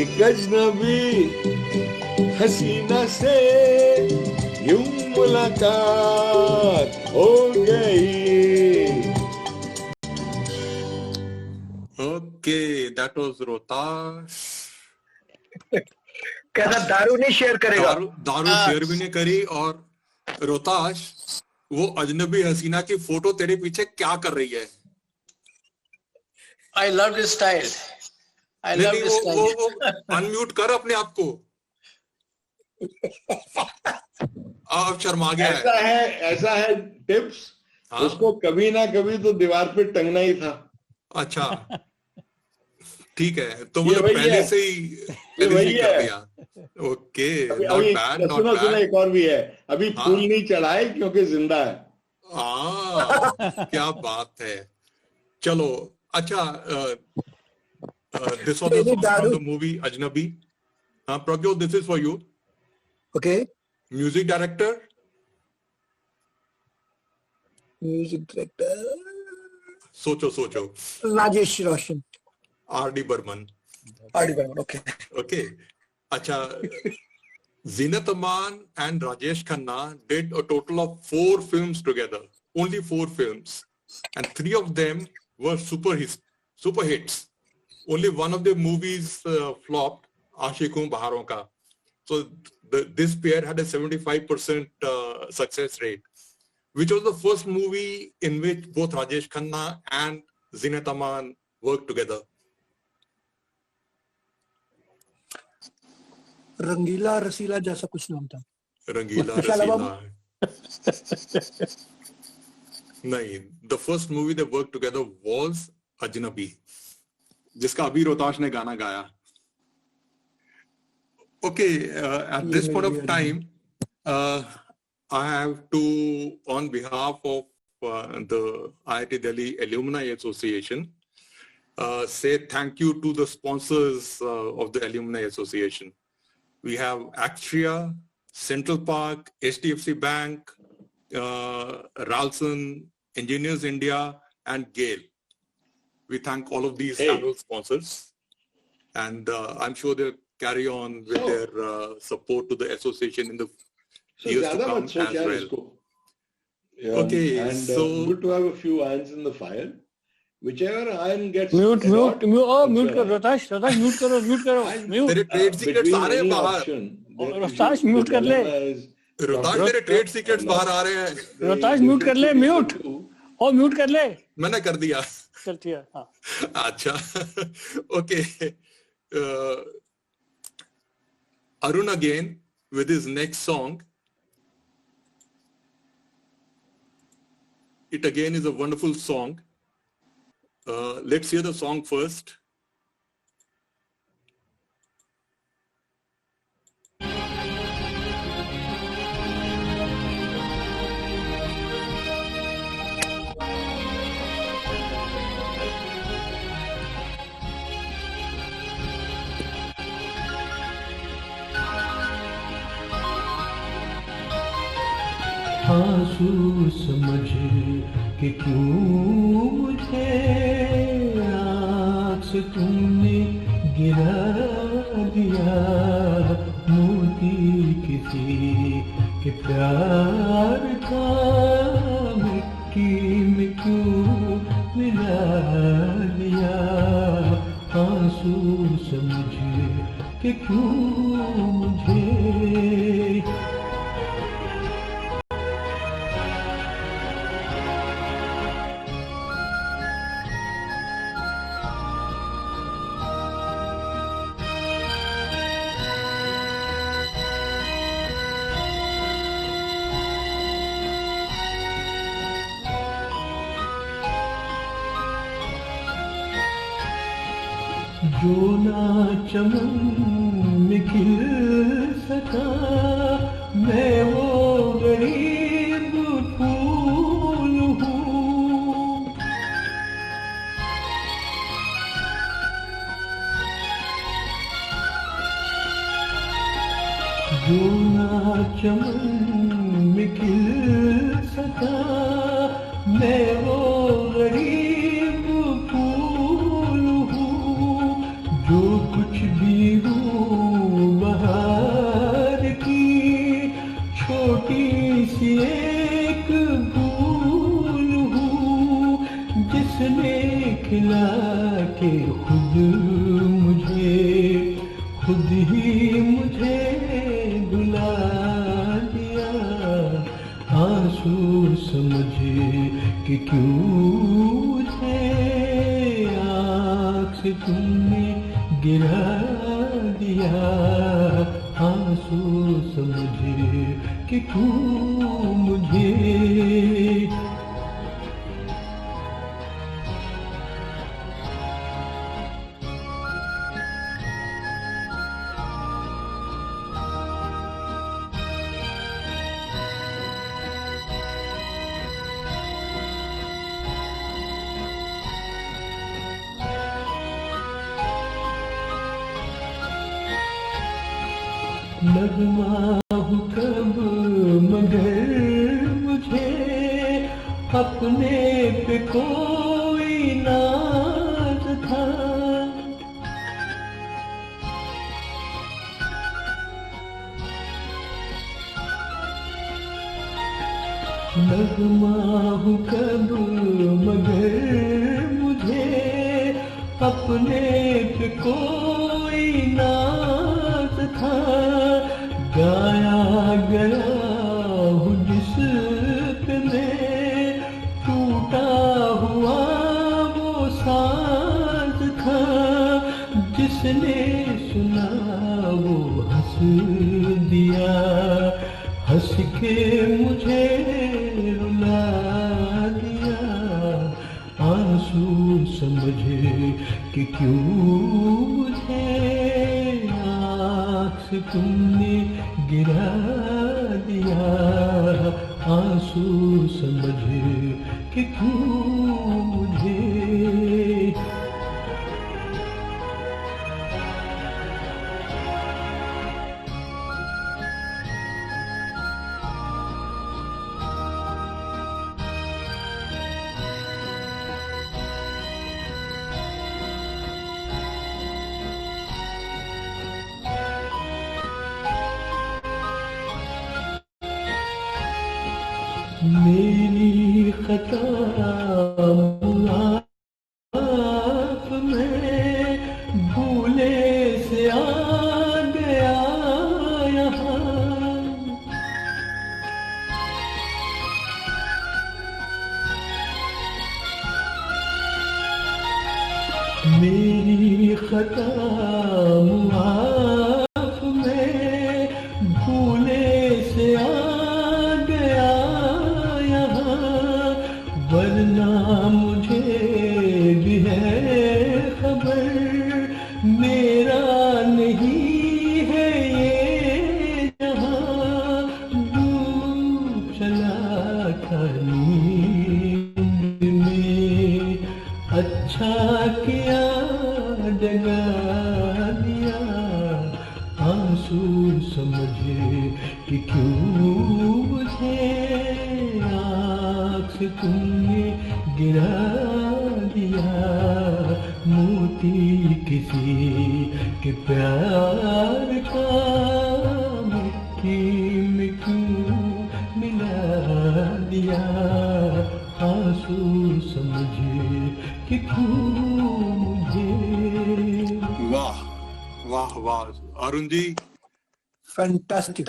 Speaker 7: एक अजनबी हसीना से यूं मुलाकात हो गई।
Speaker 2: Okay, that was Rohtash.
Speaker 9: कहता दारू नहीं शेयर करेगा।
Speaker 2: दारू शेयर भी नहीं करी। और रोहताश, वो अजनबी हसीना की फोटो तेरे पीछे क्या कर रही है?
Speaker 10: I love this style. I love this style.
Speaker 2: वो अनम्यूट कर अपने आप को। अब शर्मा गया है।
Speaker 7: ऐसा है टिप्स।
Speaker 2: हाँ?
Speaker 7: उसको कभी ना कभी तो दीवार पे टंगना ही था।
Speaker 2: अच्छा ठीक है, तो मतलब पहले से ही कर दिया। Okay, not bad, not bad.
Speaker 7: सुना एक और भी है, अभी फूल नहीं चढ़ाए क्योंकि जिंदा है।
Speaker 2: क्या बात है। चलो अच्छा, दिस वाज द मूवी अजनबी। Prajyot, this is for you.
Speaker 9: Okay.
Speaker 2: Music director सोचो।
Speaker 9: राजेश रोशन।
Speaker 2: आर.डी. बर्मन।
Speaker 9: ओके।
Speaker 2: अच्छा, Zinat Aman and Rajesh Khanna did a total of 4 films together, only 4 films, and 3 of them were super hits. Only one of the movies flopped, Aashiqon Baharon Ka. So this pair had a 75% success rate, which was the first movie in which both Rajesh Khanna and Zinat Aman worked together.
Speaker 9: रंगीला रसीला जैसा कुछ नाम था।
Speaker 2: रंगीला रसीला नहीं, the first movie they worked together was Ajnabi, जिसका अभी रोहताश ने गाना गाया। Okay, at this point of time, I have to, on behalf of the IIT Delhi Alumni Association, say thank you to the sponsors of the Alumni Association. We have Actria, Central Park, HDFC Bank, Ralston, Engineers India, and Gale. We thank all of these annual sponsors, and I'm sure they'll carry on with their support to the association in the years to come as well.
Speaker 7: Okay, and so good to have a few irons in the fire. whichever iron gets
Speaker 6: mute
Speaker 7: adult,
Speaker 6: mute
Speaker 7: अच्छा
Speaker 6: करो Rohtash mute करो mute
Speaker 2: तेरे trade secrets आ रहे हैं बाहर।
Speaker 6: Rohtash mute कर ले
Speaker 2: रोहताश तेरे ट्रेड सीक्रेट्स बाहर आ रहे हैं।
Speaker 6: रोहताश म्यूट कर ले म्यूट म्यूट कर ले
Speaker 2: मैंने कर दिया।
Speaker 6: चल ठीक है हाँ
Speaker 2: अच्छा okay. Arun again with his next song. It again is a wonderful song. Let's hear the song first.
Speaker 5: आंसू समझ के क्यों मुझे आँख से तुमने गिरा दिया, मोती किसी के प्यार का मिट्टी में क्यों मिला दिया। आंसू समझ के क्यों मुझे जो ना चमन में खिल सका, मैं वो गरीब फूल हूँ। जो ना चमन में खिल सका, मैं वो गरीब फूल हूँ। जो कुछ भी हूँ बहार की छोटी सी एक फूल हूँ, जिसने खिला के खुद ही मुझे रुला दिया। आंसू समझ के क्यों मुझे आँख से तुमने गिरा दिया। आंसू समझ के क्यों मुझे नगमा हूँ कब मगर मुझे अपने पे कोई नाज था। नगमा हूँ कब मगर मुझे अपने पे कोई नाज था। गाया गया हूँ जिस पे मैं टूटा हुआ वो साज था। जिसने सुना वो हंस दिया, हंस के मुझे रुला दिया। आंसू समझ के क्यों मुझे आँख से तुमने गिरा दिया। आंसू समझ के क्यों मुझे मेरी खता मुआफ में भूले से आ गया यहाँ, वरना मुझे भी है खबर, मेरा नहीं है ये जहाँ, डूब चला था नींद में, अच्छा किया जगा दिया, आंसू समझे कि क्यों मुझे आँख से तुमने गिरा दिया, मोती किसी के प्यार का मिट्टी में क्यों मिला दिया, आंसू समझे कि क्यों मुझे।
Speaker 2: वाह वाह वाह, Arun ji,
Speaker 9: Fantastic.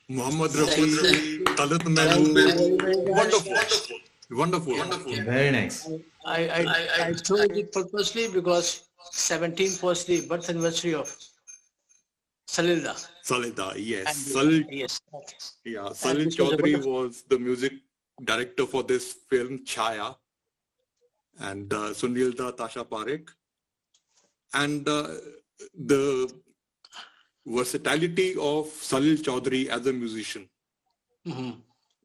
Speaker 2: Mohammad Rafi, Talat Mehboob, wonderful.
Speaker 4: Very nice.
Speaker 10: I chose it purposely because 17th was the birth anniversary of Salilda.
Speaker 2: Salilda, yes.
Speaker 10: Yes. Okay.
Speaker 2: Yeah,
Speaker 10: And
Speaker 2: Salil
Speaker 10: this was a
Speaker 2: Chaudhary
Speaker 10: wonderful-
Speaker 2: was the music director for this film Chaya, and Sunilda Tasha Parekh. And the versatility of Salil Chaudhary as a musician.
Speaker 10: Mhm.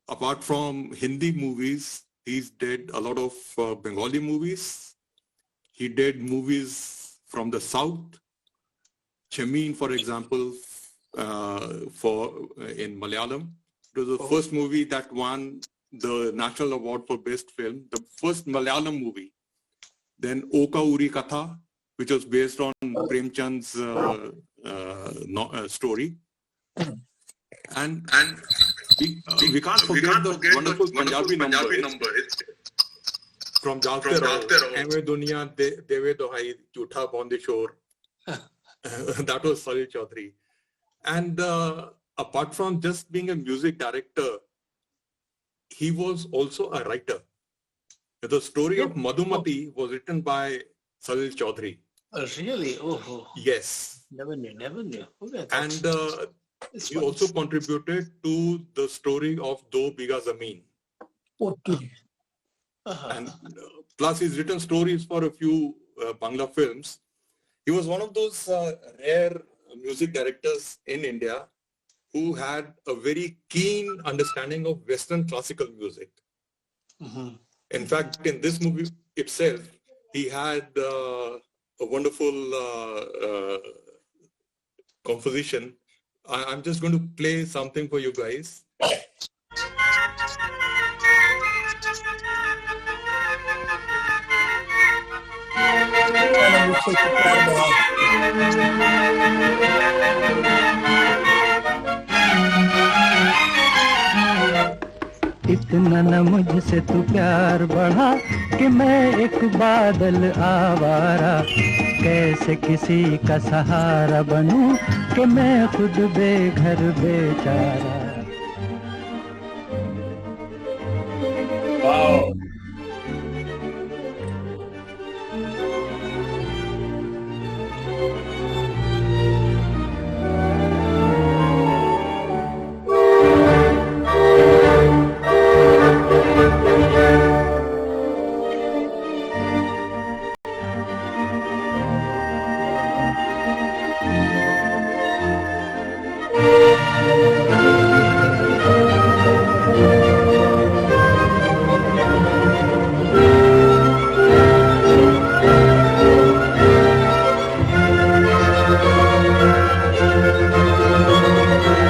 Speaker 2: Apart from Hindi movies, he's did a lot of Bengali movies. He did movies from the South. Chameen, for example, in Malayalam. It was the first movie that won the National Award for Best Film, the first Malayalam movie. Then Oka Uri Katha, which was based on Premchand's story. And we can't forget the wonderful Punjabi number. From Jaagte Raho, Aime Duniya Deve Dohai Jhutha Bondi Shore. That was Salil Chaudhary. And apart from just being a music director, he was also a writer. The story of Madhumati was written by Salil Chaudhary.
Speaker 10: Really? Oh.
Speaker 2: Yes.
Speaker 10: Never knew. Okay,
Speaker 2: And
Speaker 10: it's
Speaker 2: he
Speaker 10: fun.
Speaker 2: also contributed to the story of Do Biga Zameen.
Speaker 9: Okay.
Speaker 2: And plus he's written stories for a few Bangla films. He was one of those rare music directors in India who had a very keen understanding of Western classical music.
Speaker 10: Mhm.
Speaker 2: In fact, in this movie itself, he had a wonderful composition. I'm just going to play something for you guys.
Speaker 5: इतना न मुझसे तू प्यार बढ़ा कि मैं एक बादल आवारा, कैसे किसी का सहारा बनूं कि मैं खुद बेघर बेचारा।
Speaker 7: Wow.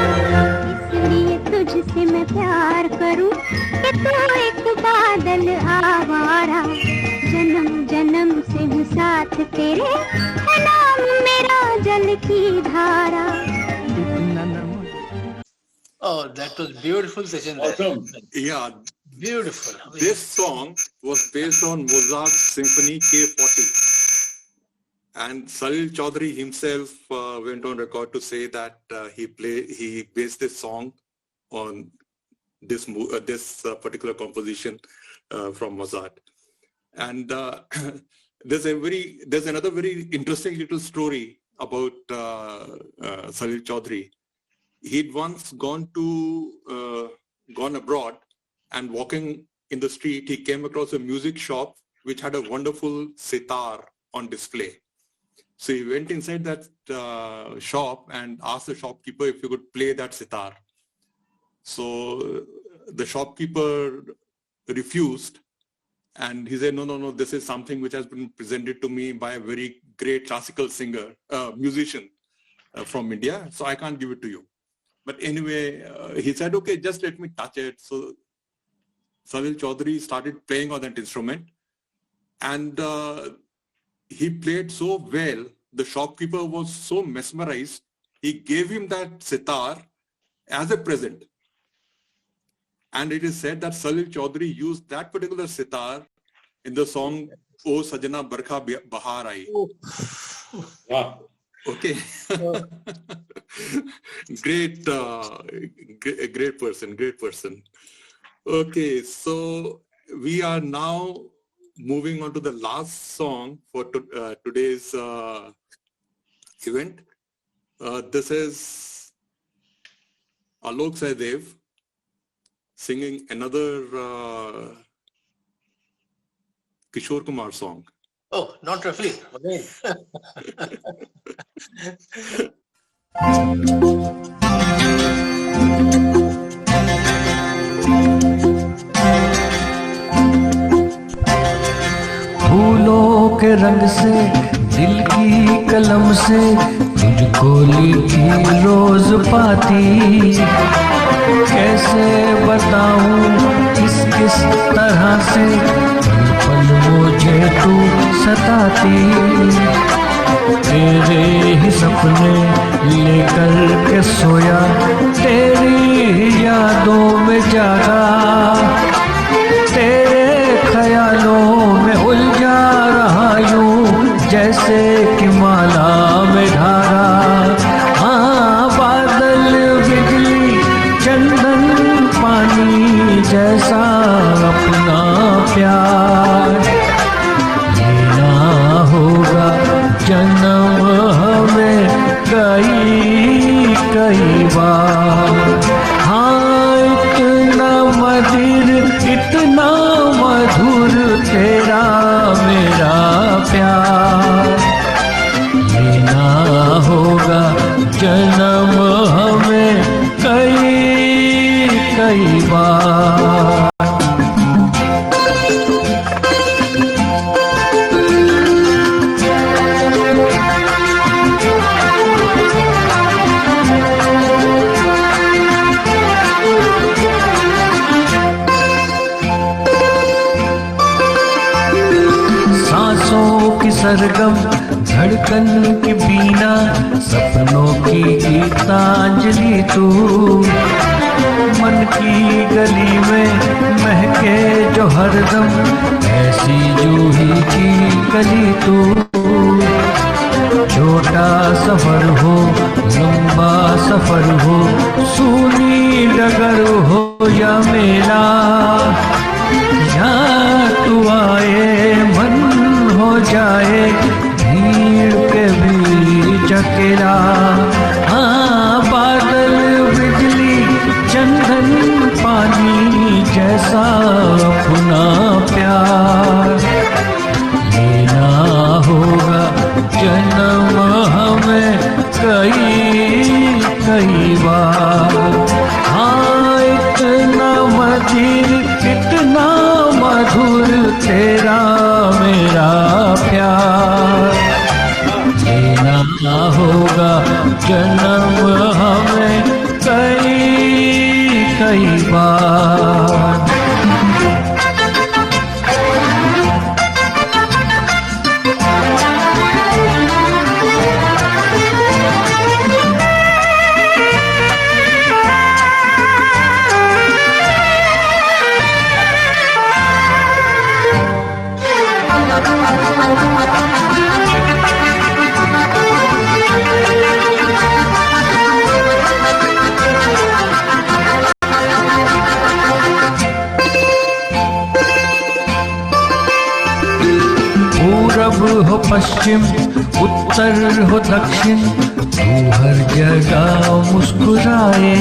Speaker 8: इसलिए तुझसे मैं प्यार करूं कि तू एक बादल आवारा, जन्म जन्म से हूँ साथ तेरे, है नाम मेरा जल की धारा।
Speaker 10: Oh, that was beautiful, Tejinder.
Speaker 7: Awesome.
Speaker 2: Yeah,
Speaker 10: Beautiful.
Speaker 2: this song was based on Mozart's Symphony K40. And Salil Chaudhary himself went on record to say that he based this song on this particular composition from Mozart. And there's another very interesting little story about Salil Chaudhary. He'd once gone abroad, and walking in the street, he came across a music shop which had a wonderful sitar on display. So he went inside that shop and asked the shopkeeper if he could play that sitar. So the shopkeeper refused, and he said, no, this is something which has been presented to me by a very great classical singer, musician from India, so I can't give it to you. But anyway, he said, okay, just let me touch it. So Salil Chaudhary started playing on that instrument, and he played so well, the shopkeeper was so mesmerized, he gave him that sitar as a present. And it is said that Salil Chaudhary used that particular sitar in the song O Sajna Barkha Bahar Aayi.
Speaker 7: Wow.
Speaker 2: Okay. Great person. Okay, so we are now moving on to the last song for today's event. This is Alok Sahdev singing another Kishore Kumar song.
Speaker 10: Oh, not roughly. Again.
Speaker 5: फूलों के रंग से दिल की कलम से तुझको लिखी रोज पाती, कैसे बताऊं किस तरह से पल मुझे तू सताती। तेरे ही सपने लेकर के सोया, तेरी यादों में जागा, तेरे ख्यालों में उलझा रहा यूं जैसे कि माला में धारा। हाँ, बादल बिजली चंदन पानी जैसा अपना प्यार लेना होगा जन्म हमें कई बार। हाँ, इतना मधुर तेरा मेरा प्यार लेना होगा जन्म हमें कई बार। सरगम धड़कन की बीना, सपनों की गीतांजलि तू, मन की गली में महके जो हरदम ऐसी जूही की कली तू। छोटा सफर हो लंबा सफर हो, सूनी डगर हो या मेला, यहाँ तू आए मन हो जाए भीड़ के बीच अकेला। हाँ, बादल बिजली चंदन पानी जैसा अपना प्यार लेना होगा जन्म हमें कई बार। हाँ, इतना मधुर तेरा मेरा प्यार लेना होगा जन्म हमें कई बार। पश्चिम, उत्तर हो दक्षिण, तू हर जगह मुस्कुराए।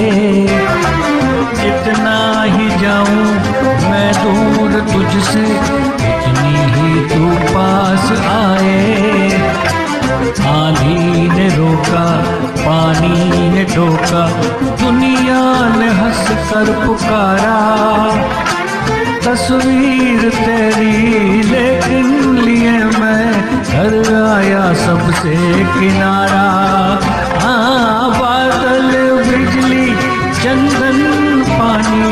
Speaker 5: जितना ही जाऊं मैं दूर तुझसे, उतनी ही तू पास आए। आंधी ने रोका, पानी ने टोका, दुनिया ने हंस कर पुकारा। तस्वीर तेरी लेकिन लिए मैं घर आया सबसे किनारा। हाँ, बादल बिजली चंदन पानी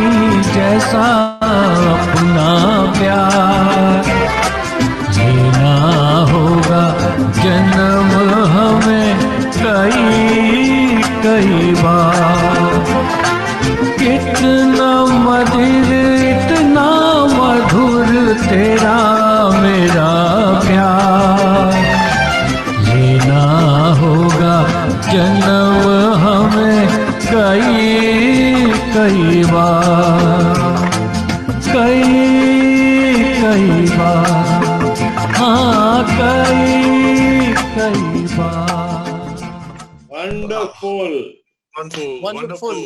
Speaker 5: जैसा अपना प्यार, लेना होगा जन्म हमें कई कई बार। कितना मधुर, इतना मधुर तेरा मेरा प्यार, लेना होगा जन्म हमें कई कई बार, कई कई बार, हाँ कई कई बार।
Speaker 7: Wonderful.
Speaker 10: Wonderful.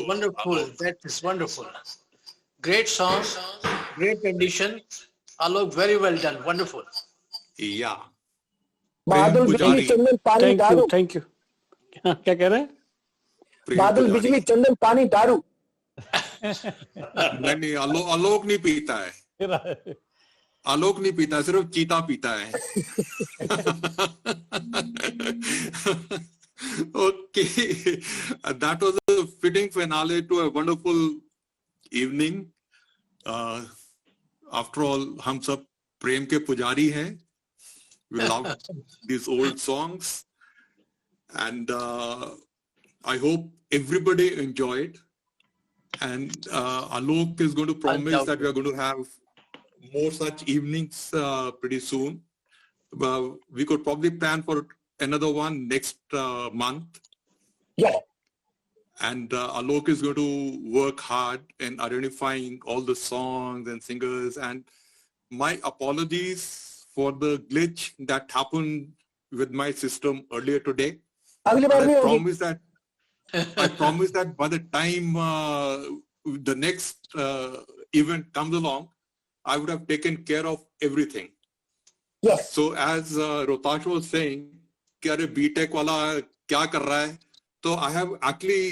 Speaker 10: That is wonderful. Great song, great rendition. Alok, very well done. Wonderful.
Speaker 2: Yeah.
Speaker 9: बादल
Speaker 2: प्रेम
Speaker 9: बिजली
Speaker 2: पुजारी।
Speaker 9: चंदन पानी
Speaker 6: थैंक
Speaker 9: दारू,
Speaker 6: यू, थैंक यू। क्या कह रहे हैं?
Speaker 2: प्रेम
Speaker 9: बादल
Speaker 2: पुजारी।
Speaker 9: बिजली चंदन पानी दारू।
Speaker 2: नहीं, आलोक नहीं पीता है, आलोक नहीं पीता, सिर्फ चीता पीता है। Okay, that was a fitting finale to a wonderful evening. After all, हम सब प्रेम के पुजारी हैं. We love these old songs, and I hope everybody enjoyed. And Alok is going to promise that we are going to have more such evenings pretty soon. We could probably plan for another one next month.
Speaker 9: Yeah.
Speaker 2: And Alok is going to work hard in identifying all the songs and singers. And my apologies for the glitch that happened with my system earlier today.
Speaker 9: अगली बार भी
Speaker 2: I
Speaker 9: होगी।
Speaker 2: promise that by the time the next event comes along, I would have taken care of everything.
Speaker 9: Yes.
Speaker 2: So as Rohtash was saying, कि अरे B.Tech वाला क्या कर रहा है? So I have actually,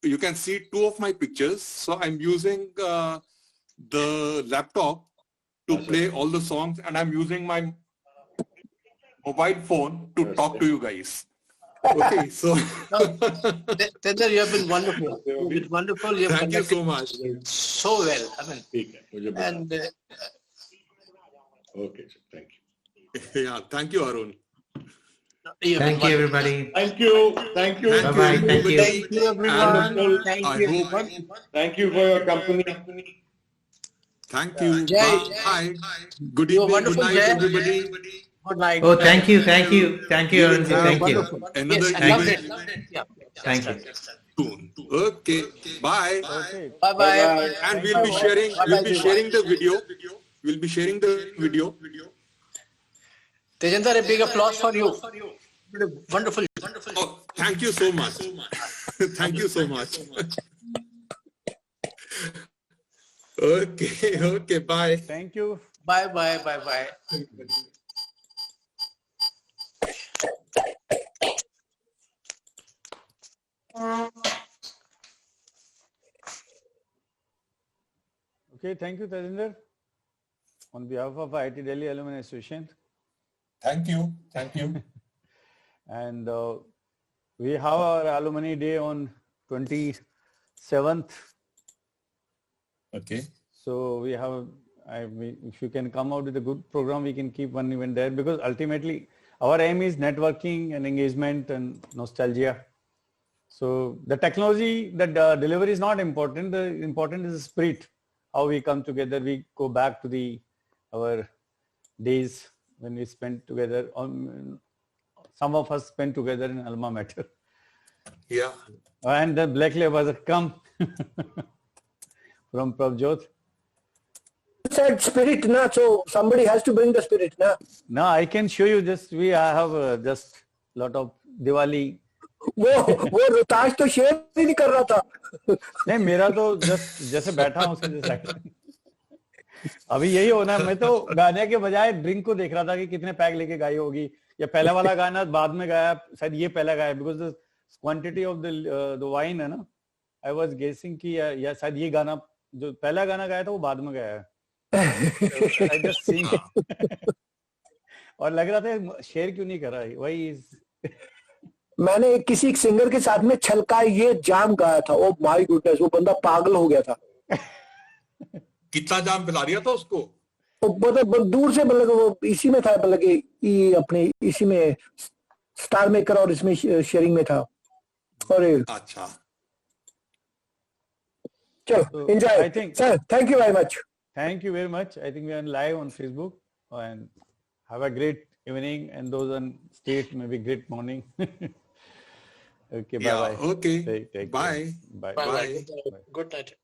Speaker 2: you can see two of my pictures. So I'm using the laptop to play all the songs, and I'm using my mobile phone to talk to you guys. Okay, so
Speaker 10: Tender, you have been wonderful. You've been wonderful. You have
Speaker 2: thank you
Speaker 10: conducted
Speaker 2: so much.
Speaker 10: so well. I mean,
Speaker 7: ठीक है, मुझे बता।
Speaker 10: and
Speaker 7: Okay, sir, thank you.
Speaker 2: Yeah, thank you, Arun.
Speaker 10: you have been
Speaker 4: Thank you,
Speaker 10: wonderful.
Speaker 4: everybody.
Speaker 7: Thank you. Thank you.
Speaker 2: Thank
Speaker 4: Bye-bye.
Speaker 2: you,
Speaker 4: Thank you.
Speaker 2: everybody.
Speaker 10: Thank you, everyone.
Speaker 7: Wonderful.
Speaker 10: Thank
Speaker 2: I
Speaker 10: you,
Speaker 2: hope-
Speaker 10: everyone.
Speaker 7: Thank you for your company.
Speaker 2: Thank you.
Speaker 10: Jai.
Speaker 2: Bye. Good
Speaker 10: You are
Speaker 2: evening. Good
Speaker 10: wonderful,
Speaker 2: night,
Speaker 10: Jai.
Speaker 2: everybody.
Speaker 10: Good night.
Speaker 4: Oh,
Speaker 10: Good
Speaker 4: thank
Speaker 10: night.
Speaker 4: you, thank you, thank you,
Speaker 2: We will
Speaker 4: Arun ji,
Speaker 2: have
Speaker 4: thank you.
Speaker 10: Wonderful.
Speaker 2: another
Speaker 10: Yes, I loved
Speaker 2: event
Speaker 10: it. Loved it. Yeah.
Speaker 4: Thank you.
Speaker 2: soon. Okay. Bye.
Speaker 1: Okay.
Speaker 10: Bye bye.
Speaker 2: And we'll be sharing. We'll be sharing the video. We'll be sharing the video.
Speaker 10: Tejinder, a big applause for you. Wonderful.
Speaker 2: Oh, thank you so much. Thank you so much. Okay. Okay. Bye.
Speaker 1: Thank you.
Speaker 10: Bye bye. Bye bye.
Speaker 1: Okay, thank you, Tajinder. On behalf of IIT Delhi Alumni Association,
Speaker 2: Thank you. Thank you.
Speaker 1: and we have our Alumni Day on 27th.
Speaker 2: Okay.
Speaker 1: So we have, if you can come out with a good program, we can keep one event there, because ultimately our aim is networking and engagement and nostalgia. So the technology, the delivery is not important. The important is the spirit, how we come together. We go back to our days when we spent together. Some of us spent together in Alma Mater.
Speaker 2: Yeah.
Speaker 1: And the Black Labels have come from Prabjot.
Speaker 9: said spirit, na? So somebody has to bring the spirit, na?
Speaker 1: No, I can show you just I have just lot of Diwali.
Speaker 9: वो रोहताश तो share ही नहीं कर रहा था.
Speaker 1: नहीं, मेरा तो just जैसे बैठा हूँ उसके जैसे अभी यही होना है. मैं तो गाने के बजाय ड्रिंक को देख रहा था कि कितने पैक लेके गाई होगी, या पहला वाला गाना बाद में गाया, शायद ये पहला गाया, because the quantity of the wine है ना. आई वाज गेसिंग कि या शायद ये गाना जो पहला गाना गाया था वो बाद में गाया है. I just seen और लग रहा था शेयर क्यों नहीं कर रहा है. वही
Speaker 9: मैंने किसी सिंगर के साथ में छलका ये जाम गाया था. ओ माय गुडनेस, वो बंदा पागल हो गया था.
Speaker 2: कितना जाम पिला दिया था उसको.
Speaker 9: मतलब दूर से, मतलब वो इसी में था, मतलब कि अपने इसी में स्टार मेकर और इसमें शेयरिंग में था. अरे
Speaker 2: अच्छा,
Speaker 9: चलो enjoy. Sir thank you very much.
Speaker 1: Thank you very much. I think we are live on Facebook, and have a great evening, and those on state maybe great morning. Okay, bye bye.
Speaker 2: Okay,
Speaker 1: Take care.
Speaker 2: bye.
Speaker 1: Bye.
Speaker 10: Bye. Good night.